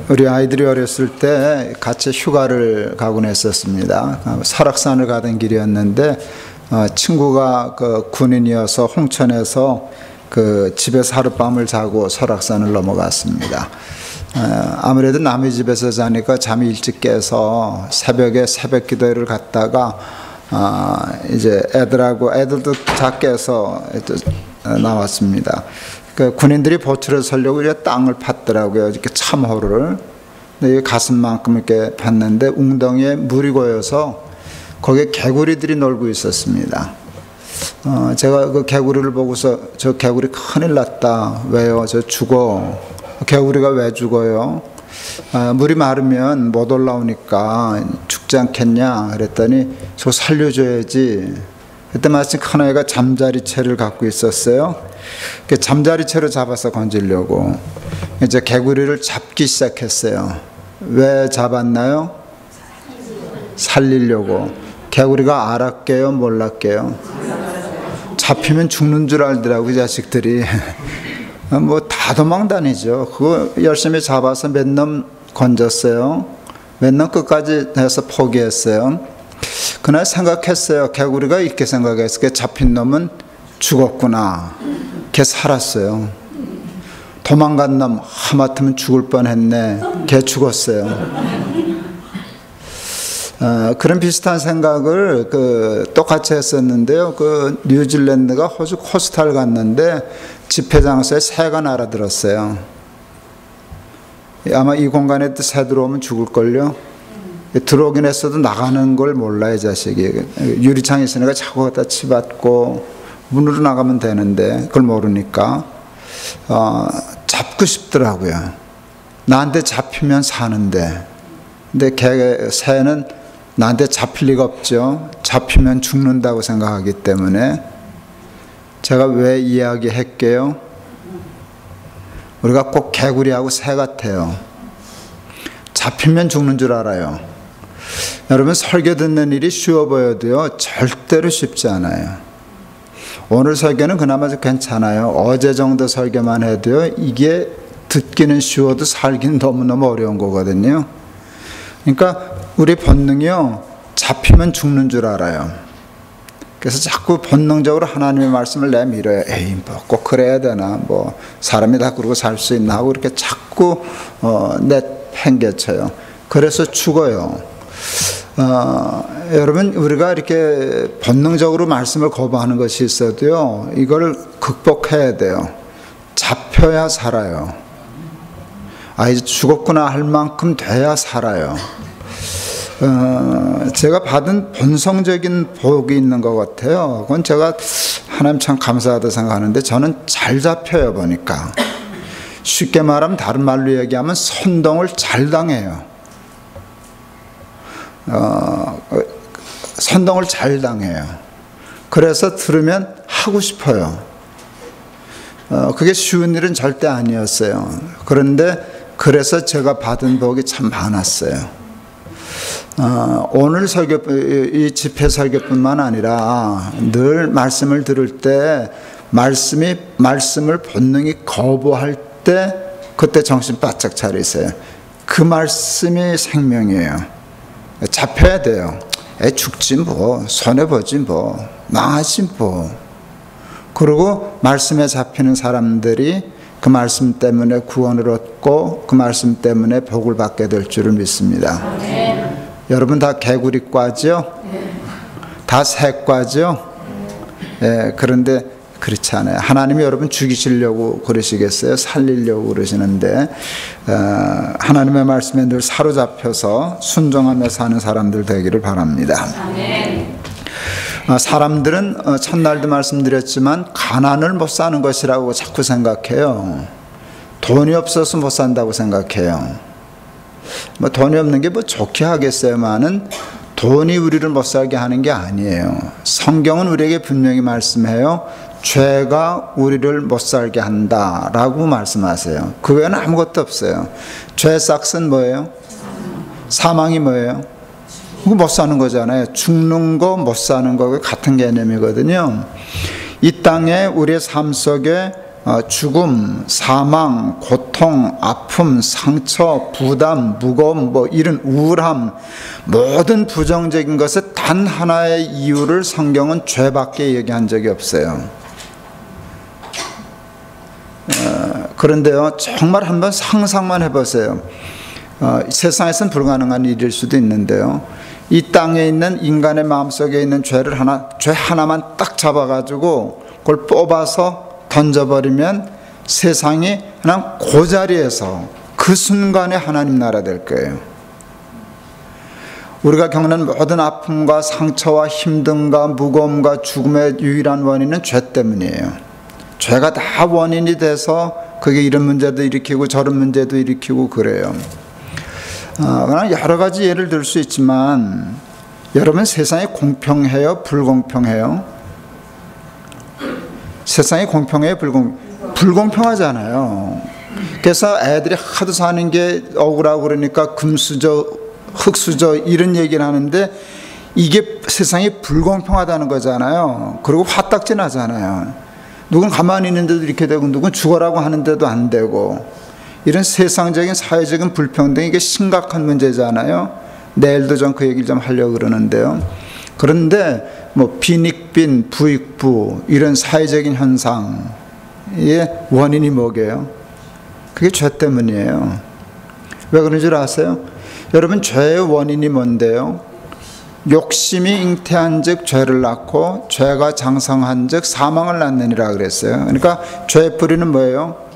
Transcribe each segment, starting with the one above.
우리 아이들이 어렸을 때 같이 휴가를 가곤 했었습니다. 설악산을 가던 길이었는데 친구가 그 군인이어서 홍천에서 그 집에서 하룻밤을 자고 설악산을 넘어갔습니다. 아무래도 남의 집에서 자니까 잠이 일찍 깨서 새벽에 새벽 기도회를 갔다가 이제 애들도 자 깨서 나왔습니다. 그 군인들이 보초를 서려고 이제 땅을 팠더라고요. 이렇게 참호를. 근데 가슴만큼 이렇게 팠는데 웅덩이에 물이 고여서 거기에 개구리들이 놀고 있었습니다. 제가 그 개구리를 보고서 저 개구리 큰일 났다. 왜요? 저 죽어. 개구리가 왜 죽어요? 물이 마르면 못 올라오니까 죽지 않겠냐 그랬더니 저 살려줘야지. 그때 마침 큰아이가 잠자리채를 갖고 있었어요. 그 잠자리채로 잡아서 건지려고 이제 개구리를 잡기 시작했어요. 왜 잡았나요? 살리려고. 개구리가 알았게요, 몰랐게요? 잡히면 죽는 줄 알더라고, 이 자식들이. 뭐 다 도망다니죠. 그거 열심히 잡아서 몇 놈 건졌어요. 몇 놈 끝까지 해서 포기했어요. 그날 생각했어요. 개구리가 이렇게 생각했어요. 잡힌 놈은 죽었구나. 걔 살았어요. 도망간 놈 하마터면 죽을 뻔했네. 걔 죽었어요. 그런 비슷한 생각을 똑같이 했었는데요. 그 뉴질랜드가 호주 코스탈 갔는데 집회 장소에 새가 날아들었어요. 아마 이 공간에 새 들어오면 죽을걸요. 들어오긴 했어도 나가는 걸 몰라, 이 자식이. 유리창이 있으니까 자꾸 갖다 치받고 문으로 나가면 되는데 그걸 모르니까 잡고 싶더라고요. 나한테 잡히면 사는데. 근데 새는 나한테 잡힐 리가 없죠. 잡히면 죽는다고 생각하기 때문에. 제가 왜 이야기할게요? 우리가 꼭 개구리하고 새 같아요. 잡히면 죽는 줄 알아요. 여러분, 설교 듣는 일이 쉬워 보여도요, 절대로 쉽지 않아요. 오늘 설교는 그나마 괜찮아요. 어제 정도 설교만 해도요, 이게 듣기는 쉬워도 살기는 너무너무 어려운 거거든요. 그러니까 우리 본능이요, 잡히면 죽는 줄 알아요. 그래서 자꾸 본능적으로 하나님의 말씀을 내밀어요. 에이, 뭐 꼭 그래야 되나, 뭐 사람이 다 그러고 살 수 있나 하고 이렇게 자꾸 내팽개쳐요. 그래서 죽어요. 여러분, 우리가 이렇게 본능적으로 말씀을 거부하는 것이 있어도요, 이걸 극복해야 돼요. 잡혀야 살아요. 이제 죽었구나 할 만큼 돼야 살아요. 제가 받은 본성적인 복이 있는 것 같아요. 그건 제가 하나님 참 감사하다 생각하는데, 저는 잘 잡혀요, 보니까. 쉽게 말하면, 다른 말로 얘기하면 선동을 잘 당해요. 선동을 잘 당해요. 그래서 들으면 하고 싶어요. 그게 쉬운 일은 절대 아니었어요. 그래서 제가 받은 복이 참 많았어요. 오늘 이 집회 설교뿐만 아니라 늘 말씀을 들을 때 말씀을 본능이 거부할 때 그때 정신 바짝 차리세요. 그 말씀이 생명이에요. 잡혀야 돼요. 죽지 뭐, 손해보지 뭐, 망하지 뭐. 그리고 말씀에 잡히는 사람들이 그 말씀 때문에 구원을 얻고 그 말씀 때문에 복을 받게 될 줄을 믿습니다. 네. 여러분 다 개구리과죠? 네. 다 새과죠? 네, 그런데 그렇지 않아요. 하나님이 여러분 죽이시려고 그러시겠어요? 살리려고 그러시는데 하나님의 말씀에 늘 사로잡혀서 순종하며 사는 사람들 되기를 바랍니다. 네. 사람들은 첫날도 말씀드렸지만 가난을 못 사는 것이라고 자꾸 생각해요. 돈이 없어서 못 산다고 생각해요. 뭐 돈이 없는 게 뭐 좋게 하겠어요만은 돈이 우리를 못 살게 하는 게 아니에요. 성경은 우리에게 분명히 말씀해요. 죄가 우리를 못 살게 한다라고 말씀하세요. 그 외에는 아무것도 없어요. 죄의 싹은 뭐예요? 사망이 뭐예요? 그거 못 사는 거잖아요. 죽는 거 못 사는 거 같은 개념이거든요. 이 땅에 우리의 삶 속에 죽음, 사망, 고통, 아픔, 상처, 부담, 무거움, 이런 우울함, 모든 부정적인 것에 단 하나의 이유를 성경은 죄밖에 얘기한 적이 없어요. 그런데요, 정말 한번 상상만 해보세요. 세상에서는 불가능한 일일 수도 있는데요, 이 땅에 있는 인간의 마음속에 있는 죄 하나만 딱 잡아가지고 그걸 뽑아서 던져버리면 세상이 그냥 그 자리에서 그 순간에 하나님 나라 될 거예요. 우리가 겪는 모든 아픔과 상처와 힘듦과 무거움과 죽음의 유일한 원인은 죄 때문이에요. 죄가 다 원인이 돼서 그게 이런 문제도 일으키고 저런 문제도 일으키고 그래요. 그냥 여러 가지 예를 들 수 있지만, 여러분, 세상이 공평해요? 불공평해요? 세상이 공평해요? 불공평하잖아요. 그래서 애들이 하도 사는 게 억울하고 그러니까 금수저, 흙수저 이런 얘기를 하는데, 이게 세상이 불공평하다는 거잖아요. 그리고 화딱지 나잖아요. 누군 가만히 있는데도 이렇게 되고, 누군 죽어라고 하는데도 안 되고, 이런 세상적인 사회적인 불평등이 이게 심각한 문제잖아요. 내일도 좀 그 얘기를 좀 하려고 그러는데요. 그런데 빈익빈, 부익부 이런 사회적인 현상의 원인이 뭐게요? 그게 죄 때문이에요. 왜 그런 줄 아세요? 여러분, 죄의 원인이 뭔데요? 욕심이 잉태한 즉 죄를 낳고, 죄가 장성한 즉 사망을 낳느니라 그랬어요. 그러니까 죄의 뿌리는 뭐예요?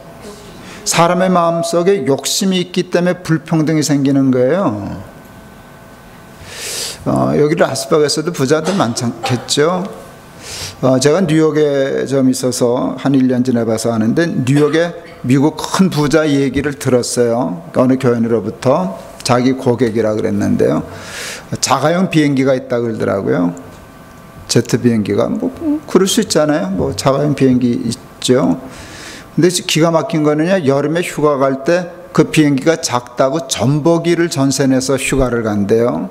사람의 마음속에 욕심이 있기 때문에 불평등이 생기는 거예요. 여기 라스베가스도 부자들 많겠죠. 제가 뉴욕에 좀 있어서 한 1년 지내봐서 아는데, 뉴욕에 미국 큰 부자 얘기를 들었어요. 어느 교인으로부터. 자기 고객이라 그랬는데요, 자가용 비행기가 있다 그러더라고요. 제트 비행기가. 그럴 수 있잖아요. 자가용 비행기 있죠. 근데 기가 막힌 거는요, 여름에 휴가 갈 때 그 비행기가 작다고 전보기를 전세내서 휴가를 간대요.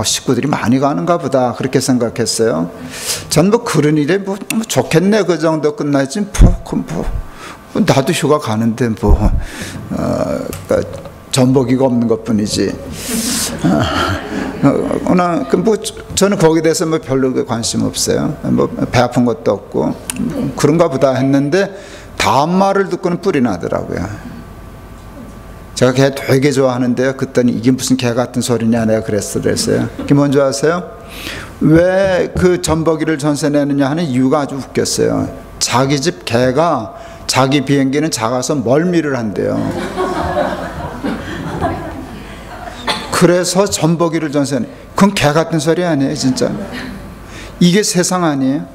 식구들이 많이 가는가 보다 그렇게 생각했어요. 전 그런 일에 좋겠네 그 정도 끝나지 나도 휴가 가는데 전보기가 없는 것뿐이지. 저는 거기에 대해서 별로 관심 없어요. 배 아픈 것도 없고 그런가 보다 했는데, 다음 말을 듣고는 뿔이 나더라고요. 제가 개 되게 좋아하는데요, 그랬더니 이게 무슨 개 같은 소리냐 내가 그랬어요. 그게 뭔지 아세요? 왜 그 전보기를 전세 내느냐 하는 이유가 아주 웃겼어요. 자기 집 개가 자기 비행기는 작아서 멀미를 한대요. 그래서 전보기를 전세내. 그건 개 같은 소리 아니에요, 진짜. 이게 세상 아니에요?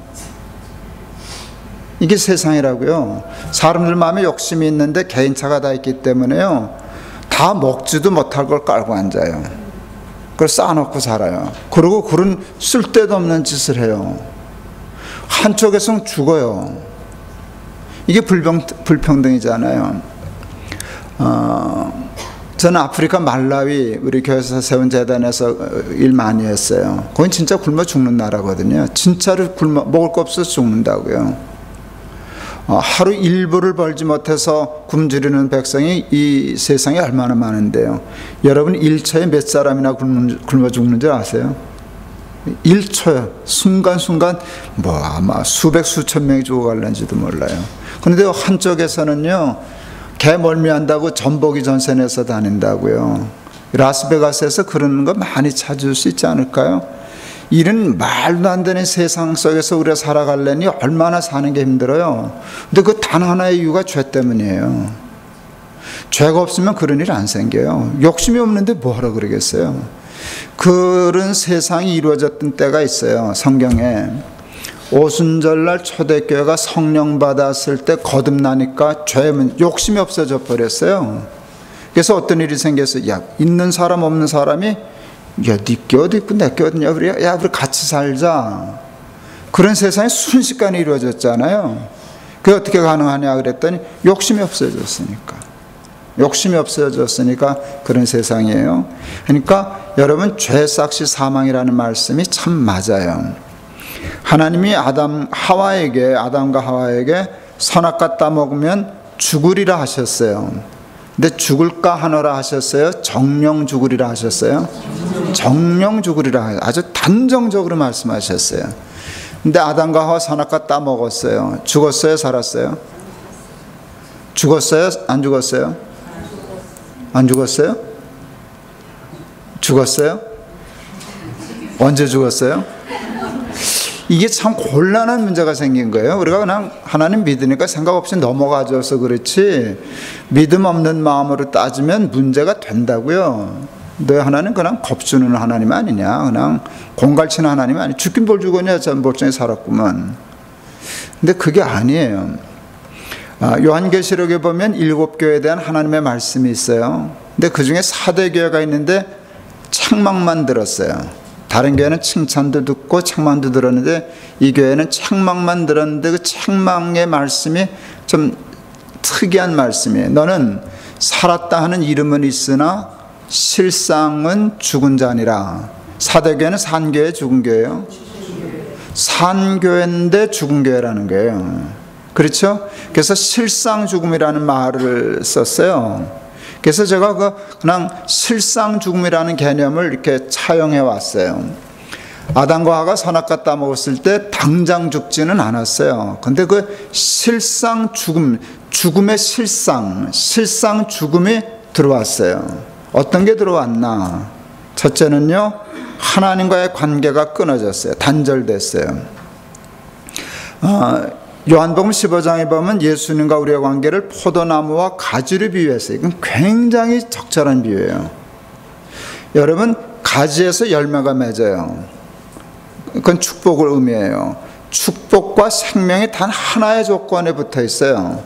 이게 세상이라고요. 사람들 마음에 욕심이 있는데 개인차가 다 있기 때문에요, 다 먹지도 못할 걸 깔고 앉아요. 그걸 쌓아놓고 살아요. 그리고 그런 쓸데도 없는 짓을 해요. 한쪽에서는 죽어요. 이게 불평등이잖아요. 저는 아프리카 말라위 우리 교회에서 세운 재단에서 일 많이 했어요. 거긴 진짜 굶어 죽는 나라거든요. 진짜로 먹을 거 없어서 죽는다고요. 하루 일부를 벌지 못해서 굶주리는 백성이 이 세상에 얼마나 많은데요. 여러분 1초에 몇 사람이나 굶어 죽는 줄 아세요? 1초요. 순간순간 아마 수백 수천 명이 죽어갈는지도 몰라요. 그런데 한쪽에서는요, 개 멀미한다고 전보기 전세내서 다닌다고요. 라스베가스에서 그런 거 많이 찾을 수 있지 않을까요? 이런 말도 안 되는 세상 속에서 우리가 살아가려니 얼마나 사는 게 힘들어요. 근데 그 단 하나의 이유가 죄 때문이에요. 죄가 없으면 그런 일 안 생겨요. 욕심이 없는데 뭐하러 그러겠어요. 그런 세상이 이루어졌던 때가 있어요. 성경에 오순절날 초대교회가 성령 받았을 때 거듭나니까 욕심이 없어져 버렸어요. 그래서 어떤 일이 생겼어요. 있는 사람 없는 사람이 네 게 어디 있고 내 게 어디냐, 우리 같이 살자. 그런 세상이 순식간에 이루어졌잖아요. 그게 어떻게 가능하냐 그랬더니 욕심이 없어졌으니까. 욕심이 없어졌으니까 그런 세상이에요. 그러니까 여러분, 죄 삭시 사망이라는 말씀이 참 맞아요. 하나님이 아담과 하와에게 선악과 따먹으면 죽으리라 하셨어요. 근데 죽을까 하노라 하셨어요? 정령 죽으리라 하셨어요? 정령 죽으리라, 아주 단정적으로 말씀하셨어요. 근데 아담과 하와 선악과 따먹었어요. 죽었어요? 살았어요? 죽었어요? 안 죽었어요? 안 죽었어요? 죽었어요? 언제 죽었어요? 이게 참 곤란한 문제가 생긴 거예요. 우리가 그냥 하나님 믿으니까 생각 없이 넘어가줘서 그렇지, 믿음 없는 마음으로 따지면 문제가 된다고요. 너 하나님 그냥 겁주는 하나님 아니냐, 그냥 공갈치는 하나님 아니냐, 죽긴 뭘 죽었냐, 전 멀쩡히 살았구만. 근데 그게 아니에요. 요한계시록에 보면 7교회에 대한 하나님의 말씀이 있어요. 근데 그 중에 4대 교회가 있는데 책망만 들었어요. 다른 교회는 칭찬도 듣고 책망도 들었는데 이 교회는 책망만 들었는데 그 책망의 말씀이 좀 특이한 말씀이에요. 너는 살았다 하는 이름은 있으나 실상은 죽은 자니라. 4대 교회는 산 교회, 죽은 교회예요. 산 교회인데 죽은 교회라는 거예요. 그렇죠? 그래서 실상 죽음이라는 말을 썼어요. 그래서 제가 그냥 실상 죽음이라는 개념을 이렇게 차용해 왔어요. 아담과 하와가 선악과 따먹었을 때 당장 죽지는 않았어요. 근데 그 실상 죽음, 죽음의 실상 죽음이 들어왔어요. 어떤 게 들어왔나? 첫째는요, 하나님과의 관계가 끊어졌어요. 단절됐어요. 요한복음 15장에 보면 예수님과 우리의 관계를 포도나무와 가지로 비유했어요. 이건 굉장히 적절한 비유예요. 여러분, 가지에서 열매가 맺어요. 그건 축복을 의미해요. 축복과 생명이 단 하나의 조건에 붙어 있어요.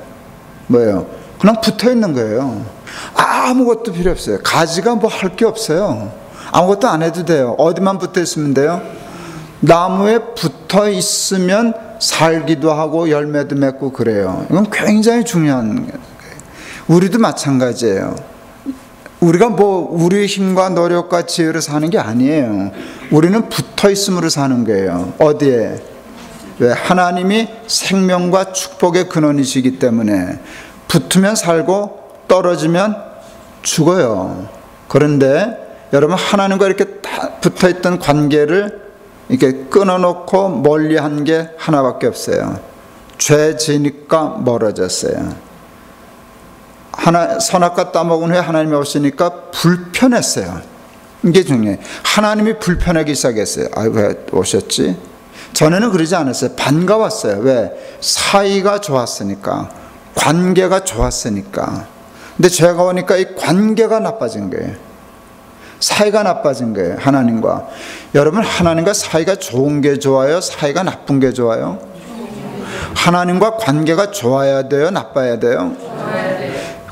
뭐예요? 그냥 붙어 있는 거예요. 아무것도 필요 없어요. 가지가 뭐 할 게 없어요. 아무것도 안 해도 돼요. 어디만 붙어 있으면 돼요? 나무에 붙어 있으면 살기도 하고 열매도 맺고 그래요. 이건 굉장히 중요한 거예요. 우리도 마찬가지예요. 우리가 뭐 우리의 힘과 노력과 지혜로 사는 게 아니에요. 우리는 붙어 있음으로 사는 거예요. 어디에? 왜? 하나님이 생명과 축복의 근원이시기 때문에 붙으면 살고 떨어지면 죽어요. 그런데 여러분, 하나님과 이렇게 붙어 있던 관계를 이렇게 끊어놓고 멀리한 게 하나밖에 없어요. 죄 지니까 멀어졌어요. 선악과 따먹은 후에 하나님이 오시니까 불편했어요. 이게 중요해요. 하나님이 불편하기 시작했어요. 왜 오셨지? 전에는 그러지 않았어요. 반가웠어요. 왜? 사이가 좋았으니까, 관계가 좋았으니까. 근데 죄가 오니까 이 관계가 나빠진 거예요. 사이가 나빠진 거예요. 하나님과. 여러분, 하나님과 사이가 좋은 게 좋아요? 사이가 나쁜 게 좋아요? 하나님과 관계가 좋아야 돼요? 나빠야 돼요?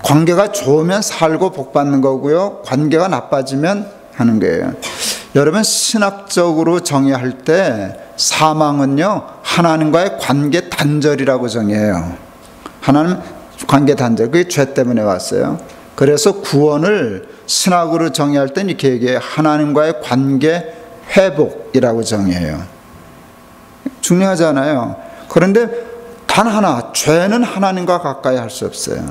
관계가 좋으면 살고 복 받는 거고요. 관계가 나빠지면 하는 거예요. 여러분, 신학적으로 정의할 때 사망은요, 하나님과의 관계 단절이라고 정의해요. 하나님 관계 단절. 그게 죄 때문에 왔어요. 그래서 구원을 신학으로 정의할 땐 이렇게 얘기해요. 하나님과의 관계 회복이라고 정의해요. 중요하잖아요. 그런데 단 하나, 죄는 하나님과 가까이 할 수 없어요.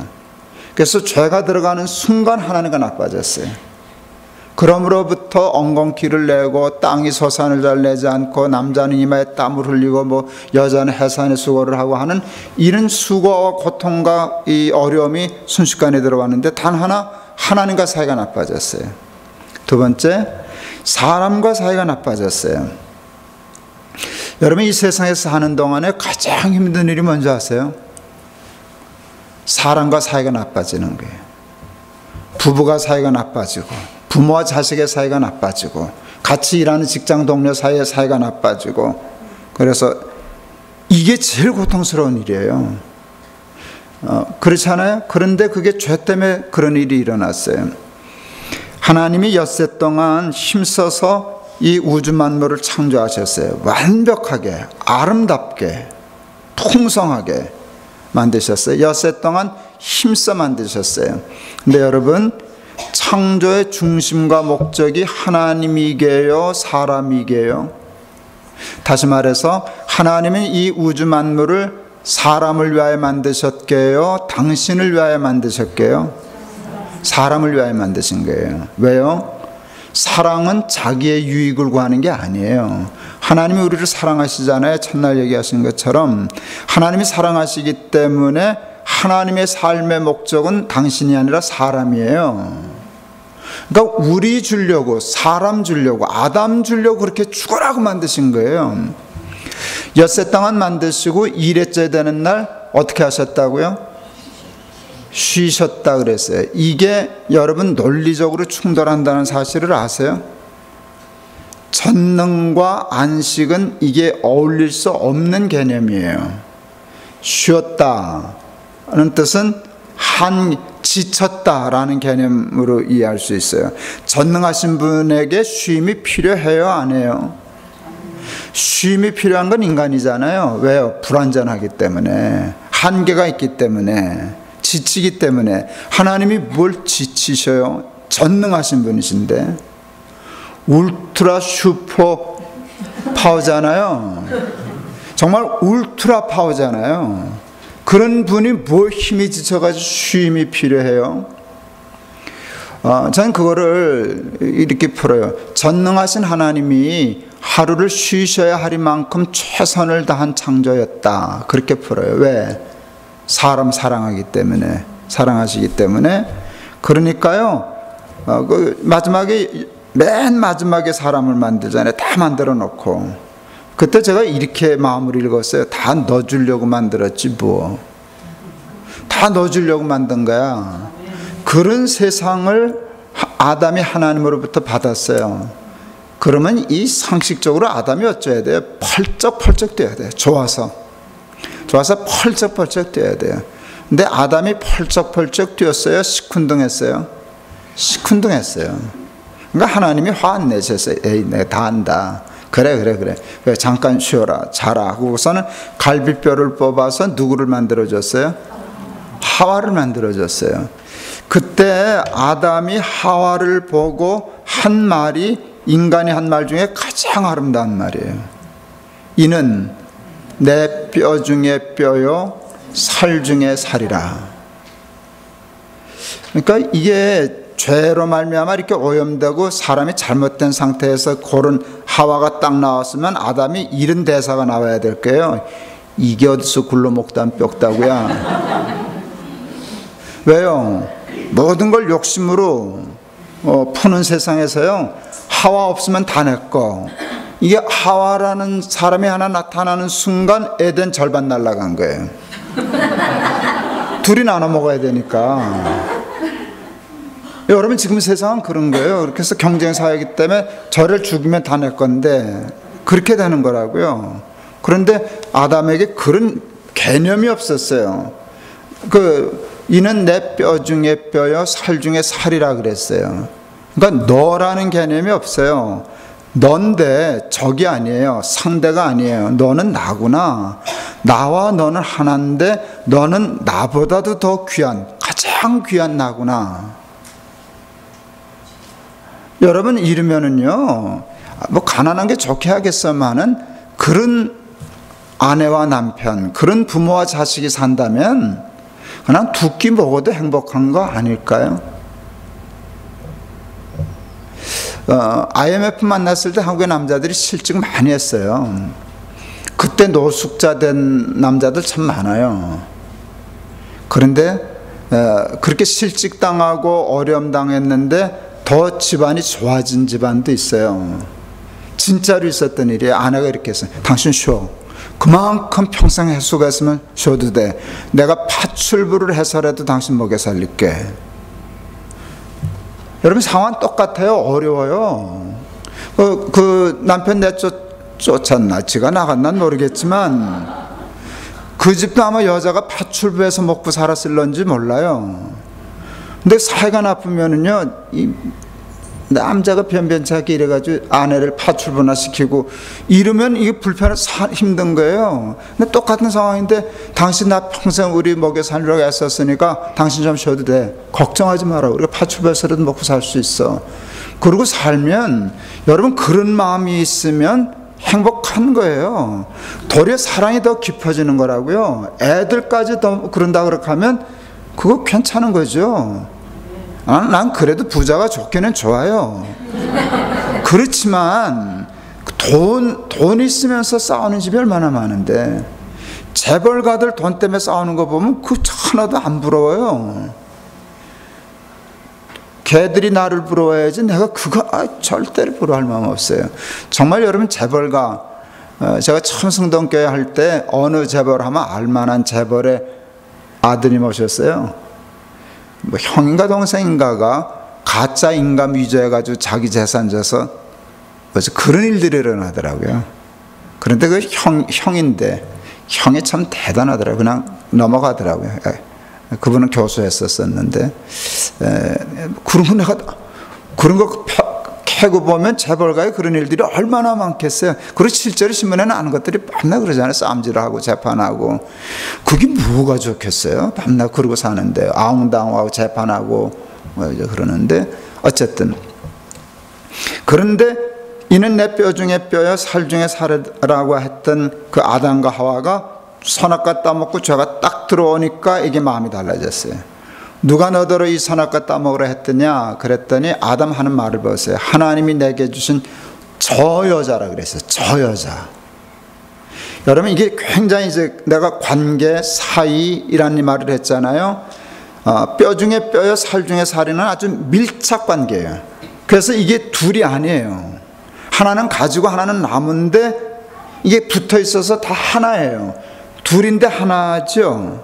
그래서 죄가 들어가는 순간 하나님과 나빠졌어요. 그러므로부터 엉겅퀴를 내고 땅이 소산을 잘 내지 않고 남자는 이마에 땀을 흘리고 뭐 여자는 해산의 수고를 하고 하는 이런 수고와 고통과 이 어려움이 순식간에 들어왔는데 단 하나, 하나님과 사이가 나빠졌어요. 두 번째, 사람과 사이가 나빠졌어요. 여러분, 이 세상에서 사는 동안에 가장 힘든 일이 뭔지 아세요? 사람과 사이가 나빠지는 거예요. 부부가 사이가 나빠지고, 부모와 자식의 사이가 나빠지고, 같이 일하는 직장 동료 사이의 사이가 나빠지고, 그래서 이게 제일 고통스러운 일이에요. 그렇잖아요? 그런데 그게 죄 때문에 그런 일이 일어났어요. 하나님이 엿새 동안 힘써서 이 우주 만물을 창조하셨어요. 완벽하게, 아름답게, 풍성하게 만드셨어요. 엿새 동안 힘써 만드셨어요. 근데 여러분, 창조의 중심과 목적이 하나님이게요, 사람이게요? 다시 말해서 하나님은 이 우주 만물을 사람을 위하여 만드셨게요? 당신을 위하여 만드셨게요? 사람을 위하여 만드신 거예요. 왜요? 사랑은 자기의 유익을 구하는 게 아니에요. 하나님이 우리를 사랑하시잖아요. 첫날 얘기하신 것처럼 하나님이 사랑하시기 때문에 하나님의 삶의 목적은 당신이 아니라 사람이에요. 그러니까 우리 주려고, 사람 주려고, 아담 주려고 그렇게 죽으라고 만드신 거예요. 엿새 동안 만드시고 일회째 되는 날 어떻게 하셨다고요? 쉬셨다 그랬어요. 이게 여러분 논리적으로 충돌한다는 사실을 아세요? 전능과 안식은 이게 어울릴 수 없는 개념이에요. 쉬었다는 뜻은 지쳤다라는 개념으로 이해할 수 있어요. 전능하신 분에게 쉼이 필요해요, 안 해요? 쉼이 필요한 건 인간이잖아요. 왜요? 불완전하기 때문에, 한계가 있기 때문에, 지치기 때문에. 하나님이 뭘 지치셔요? 전능하신 분이신데 울트라 슈퍼 파워잖아요. 정말 울트라 파워잖아요. 그런 분이 뭐 힘이 지쳐가지고 쉼이 필요해요? 저는 그거를 이렇게 풀어요. 전능하신 하나님이 하루를 쉬셔야 할 만큼 최선을 다한 창조였다. 그렇게 풀어요. 왜? 사람 사랑하기 때문에, 사랑하시기 때문에. 그러니까요, 맨 마지막에 사람을 만들잖아요. 다 만들어 놓고. 그때 제가 이렇게 마음을 읽었어요. 다 넣어주려고 만들었지 뭐. 다 넣어주려고 만든 거야. 그런 세상을 아담이 하나님으로부터 받았어요. 그러면 이 상식적으로 아담이 어쩌야 돼요? 펄쩍펄쩍 뛰어야 돼요. 좋아서 펄쩍펄쩍 뛰어야 돼요. 근데 아담이 펄쩍펄쩍 뛰었어요? 시큰둥했어요? 시큰둥했어요. 그러니까 하나님이 화 안 내셨어요. 에이, 내가 다 안다. 그래. 잠깐 쉬어라. 자라. 하고서는 갈비뼈를 뽑아서 누구를 만들어줬어요? 하와를 만들어줬어요. 그때 아담이 하와를 보고 한 말이 인간이 한 말 중에 가장 아름다운 말이에요. 이는 내 뼈 중에 뼈요 살 중에 살이라. 그러니까 이게 죄로 말미암아 이렇게 오염되고 사람이 잘못된 상태에서 그런 하와가 딱 나왔으면 아담이 이런 대사가 나와야 될 거예요. 이게 어디서 굴러먹던 뼈다구야. 왜요? 모든 걸 욕심으로 푸는 세상에서요, 하와 없으면 다 내 거. 이게 하와라는 사람이 하나 나타나는 순간 에덴 절반 날아간 거예요. 둘이 나눠 먹어야 되니까. 여러분, 지금 세상은 그런 거예요. 그렇게 해서 경쟁 사회이기 때문에 저를 죽이면 다 내 건데 그렇게 되는 거라고요. 그런데 아담에게 그런 개념이 없었어요. 이는 내 뼈 중에 뼈요 살 중에 살이라 그랬어요. 그러니까 너라는 개념이 없어요. 넌데 적이 아니에요. 상대가 아니에요. 너는 나구나. 나와 너는 하나인데 너는 나보다도 더 귀한, 가장 귀한 나구나. 여러분, 이러면은요, 뭐 가난한 게 좋게 하겠어만은 그런 아내와 남편, 그런 부모와 자식이 산다면 그냥 두 끼 먹어도 행복한 거 아닐까요? IMF 만났을 때 한국의 남자들이 실직 많이 했어요. 그때 노숙자 된 남자들 참 많아요. 그런데 그렇게 실직당하고 어려움 당했는데 더 집안이 좋아진 집안도 있어요. 진짜로 있었던 일이에요. 아내가 이렇게 했어요. 당신 쉬어. 그만큼 평생 해수했으면 쉬어도 돼. 내가 파출부를 해서라도 당신 먹여 살릴게. 여러분, 상황 똑같아요. 어려워요. 그 남편 쫓았나 지가 나갔나 모르겠지만 그 집도 아마 여자가 파출부에서 먹고 살았을런지 몰라요. 근데 사이가 나쁘면은요, 이 남자가 변변찮게 이래가지고 아내를 파출부나 시키고 이러면 이게 힘든 거예요. 근데 똑같은 상황인데 당신 나 평생 우리 먹여 살려고 애썼으니까 당신 좀 쉬어도 돼. 걱정하지 마라. 우리가 파출부에서라도 먹고 살 수 있어. 그러고 살면 여러분, 그런 마음이 있으면 행복한 거예요. 도리어 사랑이 더 깊어지는 거라고요. 애들까지 더 그런다 그렇게 하면 그거 괜찮은 거죠. 난 그래도 부자가 좋기는 좋아요. 그렇지만 돈 있으면서 싸우는 집이 얼마나 많은데, 재벌가들 돈 때문에 싸우는 거 보면 그 하나도 안 부러워요. 걔들이 나를 부러워야지 내가 그거 절대로 부러워할 마음 없어요. 정말 여러분, 재벌가, 제가 처음 성동교회 할 때 어느 재벌 하면 알만한 재벌의 아드님 오셨어요. 뭐 형인가 동생인가가 가짜 인감 위조해가지고 자기 재산 줘서 그래서 그런 일들이 일어나더라고요. 그런데 그 형인데 형이 참 대단하더라고요. 그냥 넘어가더라고요. 그분은 교수했었었는데, 그러면 내가 그런 거 캐고 보면 재벌가의 그런 일들이 얼마나 많겠어요. 그리고 실제로 신문에 나는 것들이 밤낮 그러잖아요. 싸움질하고 재판하고. 그게 뭐가 좋겠어요? 밤낮 그러고 사는데 아웅다웅하고 재판하고 그러는데, 어쨌든 그런데 이는 내 뼈 중에 뼈여 살 중에 살이라고 했던 그 아담과 하와가 선악과 따먹고 죄가 딱 들어오니까 이게 마음이 달라졌어요. 누가 너더러 이 선악과 따먹으라 했더냐 그랬더니 아담 하는 말을 보세요. 하나님이 내게 주신 저 여자라 그랬어요. 저 여자. 여러분, 이게 굉장히 이제 내가 관계 사이라는 말을 했잖아요. 뼈 중에 뼈여 살 중에 살이는 아주 밀착 관계예요. 그래서 이게 둘이 아니에요. 하나는 가지고 하나는 남은데 이게 붙어 있어서 다 하나예요. 둘인데 하나죠.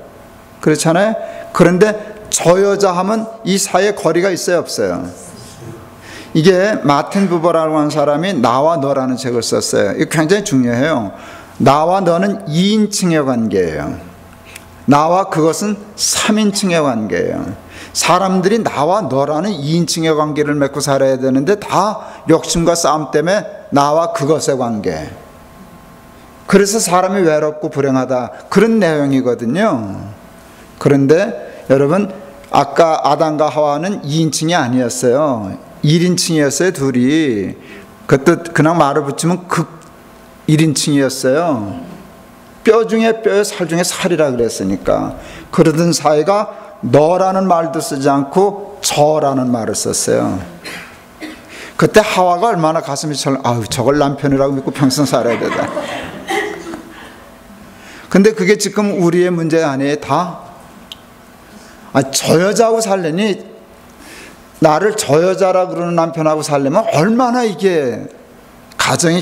그렇잖아요. 그런데 저 여자 하면 이 사이에 거리가 있어요, 없어요? 이게 마틴 부버라고 하는 사람이 나와 너라는 책을 썼어요. 이거 굉장히 중요해요. 나와 너는 2인칭의 관계예요. 나와 그것은 3인칭의 관계예요. 사람들이 나와 너라는 2인칭의 관계를 맺고 살아야 되는데 다 욕심과 싸움 때문에 나와 그것의 관계. 그래서 사람이 외롭고 불행하다, 그런 내용이거든요. 그런데 여러분, 아까 아담과 하와는 2인칭이 아니었어요. 1인칭이었어요. 둘이. 그것도 그냥 말을 붙이면 극 1인칭이었어요. 뼈 중에 뼈에 살 중에 살이라 그랬으니까. 그러던 사이가 너라는 말도 쓰지 않고 저라는 말을 썼어요. 그때 하와가 얼마나 가슴이 저걸 남편이라고 믿고 평생 살아야 되다. 근데 그게 지금 우리의 문제가 아니에요. 다 저 여자하고 살려니, 나를 저 여자라 그러는 남편하고 살려면 얼마나 이게 가정이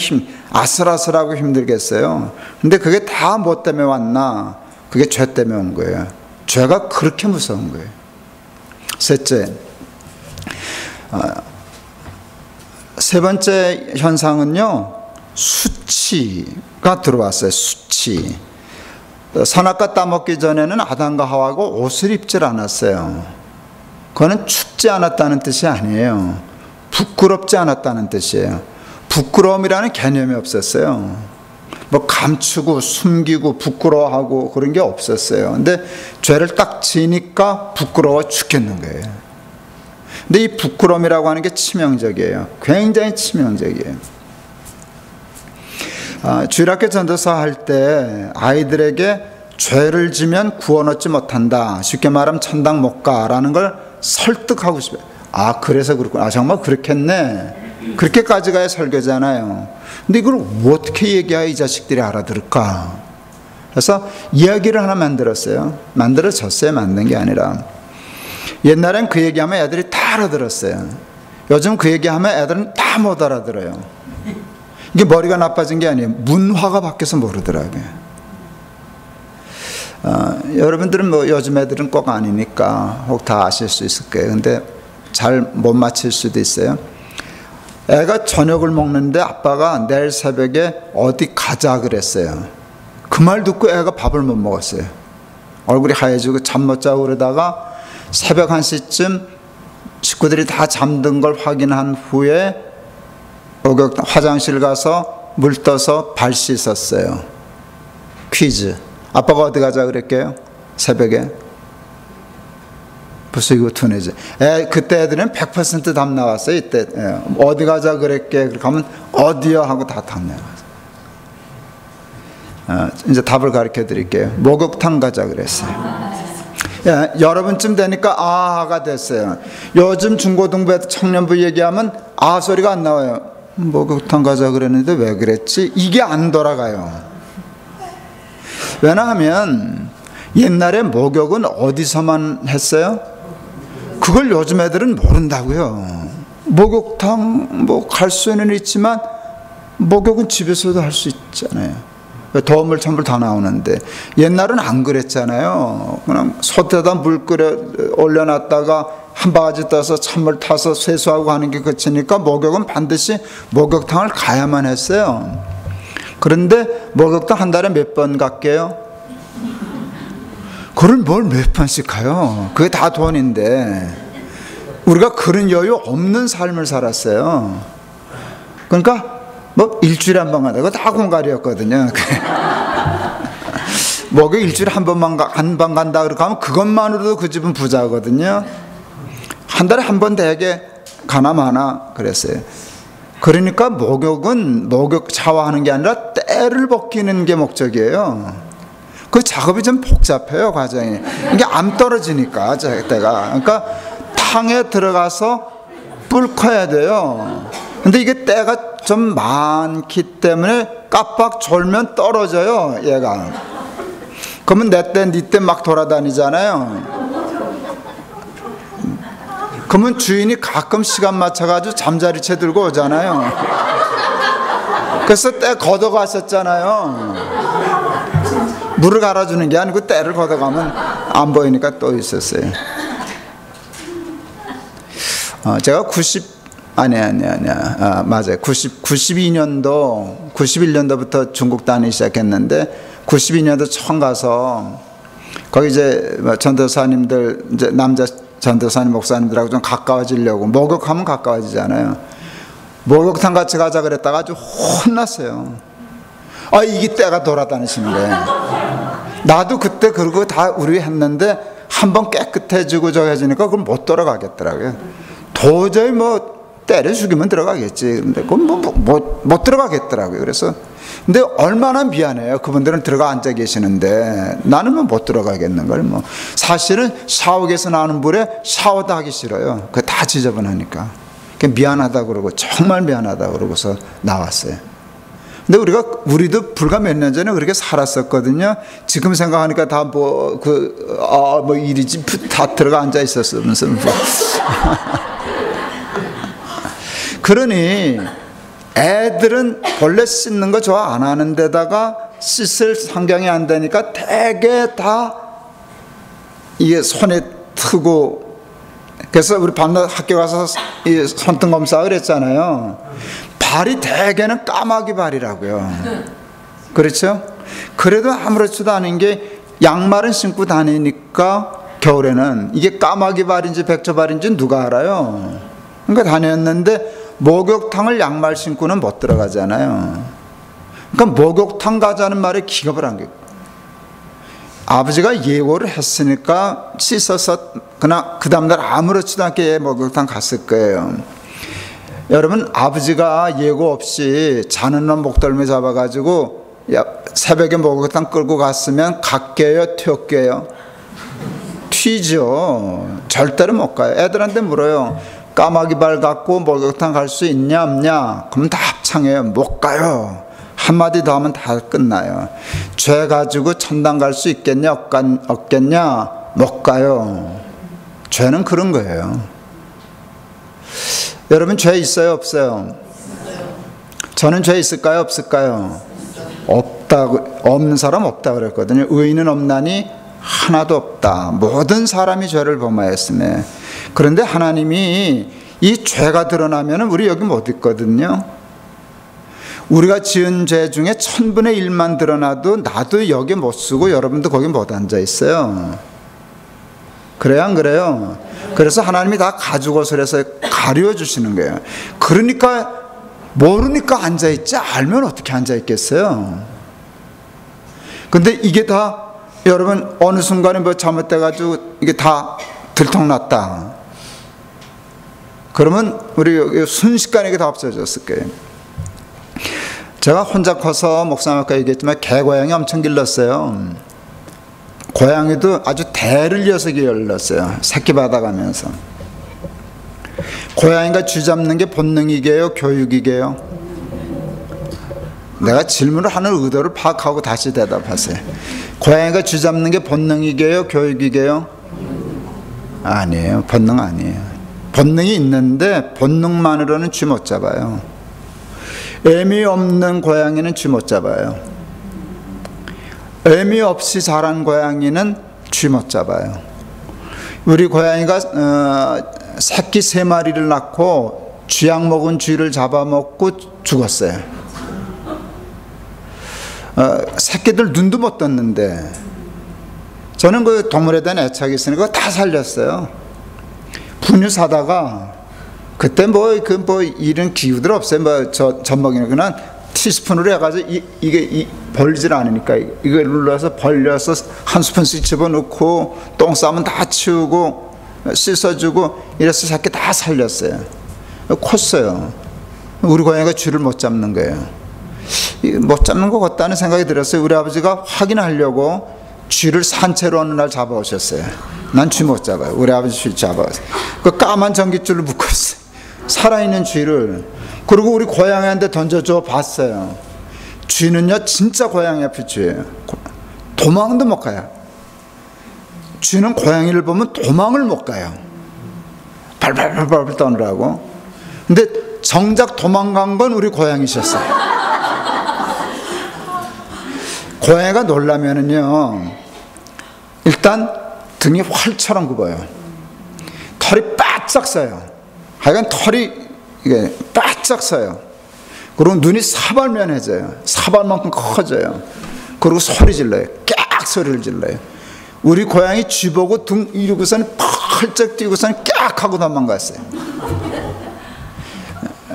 아슬아슬하고 힘들겠어요. 근데 그게 다 뭐 때문에 왔나? 그게 죄 때문에 온 거예요. 죄가 그렇게 무서운 거예요. 셋째, 세 번째 현상은요, 수치가 들어왔어요. 수치. 선악과 따먹기 전에는 아담과 하와가 옷을 입질 않았어요. 그거는 춥지 않았다는 뜻이 아니에요. 부끄럽지 않았다는 뜻이에요. 부끄러움이라는 개념이 없었어요. 뭐 감추고 숨기고 부끄러워하고 그런 게 없었어요. 근데 죄를 딱 지니까 부끄러워 죽겠는 거예요. 근데 이 부끄러움이라고 하는 게 치명적이에요. 굉장히 치명적이에요. 주일학교 전도사 할 때 아이들에게 죄를 지면 구원 얻지 못한다, 쉽게 말하면 천당 못 가라는 걸 설득하고 싶어요. 그래서 그렇구나. 정말 그렇겠네. 그렇게까지 가야 설교잖아요. 근데 이걸 어떻게 얘기해야 이 자식들이 알아들을까? 그래서 이야기를 하나 만들었어요. 만들어졌어요. 만든 게 아니라. 옛날엔 그 얘기하면 애들이 다 알아들었어요. 요즘 그 얘기하면 애들은 다 못 알아들어요. 이게 머리가 나빠진 게 아니에요. 문화가 바뀌어서 모르더라고요. 여러분들은 뭐 요즘 애들은 꼭 아니니까 혹 다 아실 수 있을 거예요. 근데 잘 못 맞힐 수도 있어요. 애가 저녁을 먹는데 아빠가 내일 새벽에 어디 가자 그랬어요. 그 말 듣고 애가 밥을 못 먹었어요. 얼굴이 하얘지고 잠 못 자고 그러다가 새벽 1시쯤 식구들이 다 잠든 걸 확인한 후에 화장실 가서 물 떠서 발 씻었어요. 퀴즈. 아빠가 어디 가자 그랬게요? 새벽에. 벌써 이거 둔해져. 그때 애들은 100% 답 나왔어요. 이때 어디 가자 그랬게. 그렇게 하면 어디요? 하고 다 답 나왔어요. 이제 답을 가르쳐 드릴게요. 목욕탕 가자 그랬어요. 예, 여러분쯤 되니까 아가 됐어요. 요즘 중고등부 청년부 얘기하면 아 소리가 안 나와요. 목욕탕 가자 그랬는데 왜 그랬지? 이게 안 돌아가요. 왜냐하면 옛날에 목욕은 어디서만 했어요? 그걸 요즘 애들은 모른다고요. 목욕탕 뭐 갈 수는 있지만 목욕은 집에서도 할 수 있잖아요. 더운물 찬물 다 나오는데 옛날은 안 그랬잖아요. 그냥 솥에다 물 끓여 올려놨다가 한 바가지 떠서 찬물 타서 세수하고 하는 게 끝이니까 목욕은 반드시 목욕탕을 가야만 했어요. 그런데 목욕탕 한 달에 몇 번 갈게요? 그걸 뭘 몇 번씩 가요? 그게 다 돈인데 우리가 그런 여유 없는 삶을 살았어요. 그러니까 뭐 일주일에 한 번 간다. 그거 다 공갈이었거든요. 목욕 일주일에 한 번만 한 번 간다 그러고 하면 그것만으로도 그 집은 부자거든요. 한 달에 한 번 되게 가나 마나 그랬어요. 그러니까 목욕은 목욕 샤워하는 게 아니라 때를 벗기는 게 목적이에요. 그 작업이 좀 복잡해요, 과정이. 이게 안 떨어지니까 때가. 그러니까 탕에 들어가서 불커야 돼요. 근데 이게 때가 좀 많기 때문에 깜빡 졸면 떨어져요, 얘가. 그러면 내 때, 네 때 막 돌아다니잖아요. 그러면 주인이 가끔 시간 맞춰가지고 잠자리채 들고 오잖아요. 그래서 때 걷어갔었잖아요. 물을 갈아주는 게 아니고 때를 걷어가면 안 보이니까 또 있었어요. 제가 맞아요. 91년도부터 중국 다니기 시작했는데 92년도 처음 가서 거기 이제 전도사님들 이제 남자 전도사님 목사님들하고 좀 가까워지려고 목욕하면 가까워지잖아요. 목욕탕 같이 가자 그랬다가 아주 혼났어요. 아 이게 때가 돌아다니시는 거예요. 나도 그때 그러고 다 우리 했는데 한번 깨끗해지고 저 해지니까 그걸 못 돌아가겠더라고요. 도저히 뭐 때려 죽이면 들어가겠지. 근데 그건 못 들어가겠더라고요. 그래서 근데 얼마나 미안해요. 그분들은 들어가 앉아 계시는데 나는 뭐 못 들어가겠는 걸 뭐. 사실은 샤워기에서 나오는 물에 샤워도 하기 싫어요. 그거 다 지저분하니까. 미안하다 그러고 정말 미안하다 그러고서 나왔어요. 근데 우리도 불과 몇 년 전에 그렇게 살았었거든요. 지금 생각하니까 다 뭐 일이지 다 들어가 앉아 있었으면서 뭐. 그러니 애들은 원래 씻는 거 좋아 안 하는 데다가 씻을 환경이 안 되니까 되게 다 이게 손에 트고 그래서 우리 밤낮 학교 가서 이 손등 검사 그랬잖아요. 발이 대개는 까마귀 발이라고요. 그렇죠? 그래도 아무렇지도 않은 게 양말은 신고 다니니까 겨울에는 이게 까마귀 발인지 백조 발인지 누가 알아요? 그러니까 다녔는데 목욕탕을 양말 신고는 못 들어가잖아요. 그러니까 목욕탕 가자는 말에 기겁을 한 거예요. 아버지가 예고를 했으니까 씻어서 그냥 그 다음날 아무렇지도 않게 목욕탕 갔을 거예요. 여러분 아버지가 예고 없이 자는 놈 목덜미 잡아가지고 새벽에 목욕탕 끌고 갔으면 갈게요 튀었게요? 튀죠. 절대로 못 가요. 애들한테 물어요. 까마귀 발 갖고 목욕탕 갈 수 있냐 없냐? 그럼 다 합창해요. 못 가요. 한마디 더 하면 다 끝나요. 죄 가지고 천당 갈 수 있겠냐 없겠냐? 못 가요. 죄는 그런 거예요. 여러분 죄 있어요 없어요? 저는 죄 있을까요 없을까요? 없다고, 없는 사람 없다 그랬거든요. 의인은 없나니 하나도 없다. 모든 사람이 죄를 범하였으며. 그런데 하나님이 이 죄가 드러나면 우리 여기 못 있거든요. 우리가 지은 죄 중에 1000분의 1만 드러나도 나도 여기 못 쓰고 여러분도 거기 못 앉아 있어요. 그래요 안 그래요? 그래서 하나님이 다 가죽옷을 해서 가려 주시는 거예요. 그러니까 모르니까 앉아 있지 알면 어떻게 앉아 있겠어요? 근데 이게 다 여러분 어느 순간에 뭐 잘못돼 가지고 이게 다 들통났다. 그러면 우리 순식간에 이게 다 없어졌을 거예요. 제가 혼자 커서 목사님 아까 얘기했지만 개고양이 엄청 길렀어요. 고양이도 아주 대를 이어서 길렀어요. 새끼 받아가면서. 고양이가 쥐 잡는 게 본능이게요, 교육이게요? 내가 질문을 하는 의도를 파악하고 다시 대답하세요. 고양이가 쥐 잡는 게 본능이게요, 교육이게요? 아니에요. 본능 아니에요. 본능이 있는데 본능만으로는 쥐 못 잡아요. 애미 없는 고양이는 쥐 못 잡아요. 애미 없이 자란 고양이는 쥐 못 잡아요. 우리 고양이가 새끼 3마리를 낳고 쥐약 먹은 쥐를 잡아먹고 죽었어요. 새끼들 눈도 못 떴는데 저는 그 동물에 대한 애착이 있으니까 다 살렸어요. 분유 사다가 그때 이런 기구들 없어요. 젖먹이는 그냥 티스푼으로 해가지고 이게 벌리질 않으니까 이걸 눌러서 벌려서 한 스푼씩 집어넣고 똥 싸면 다 치우고 씻어주고 이래서 새끼 다 살렸어요. 컸어요. 우리 고양이가 쥐를 못 잡는 거예요. 못 잡는 것 같다는 생각이 들었어요. 우리 아버지가 확인하려고 쥐를 산채로 어느 날 잡아오셨어요. 난 쥐 못 잡아요. 우리 아버지 쥐 잡아왔어요. 그 까만 전깃줄로 묶었어요. 살아있는 쥐를. 그리고 우리 고양이한테 던져줘 봤어요. 쥐는요 진짜 고양이 앞에 쥐예요. 도망도 못 가요. 쥐는 고양이를 보면 도망을 못 가요. 발발발발 떠느라고. 근데 정작 도망간 건 우리 고양이셨어요. 고양이가 놀라면은요 일단 등이 활처럼 굽어요. 털이 바짝 서요. 하여간 털이 이게 바짝 서요. 그리고 눈이 사발면해져요. 사발만큼 커져요. 그리고 소리 질러요. 깍 소리를 질러요. 우리 고양이 쥐 보고 등 이루고서는 펄쩍 뛰고서는 깍 하고 도망갔어요.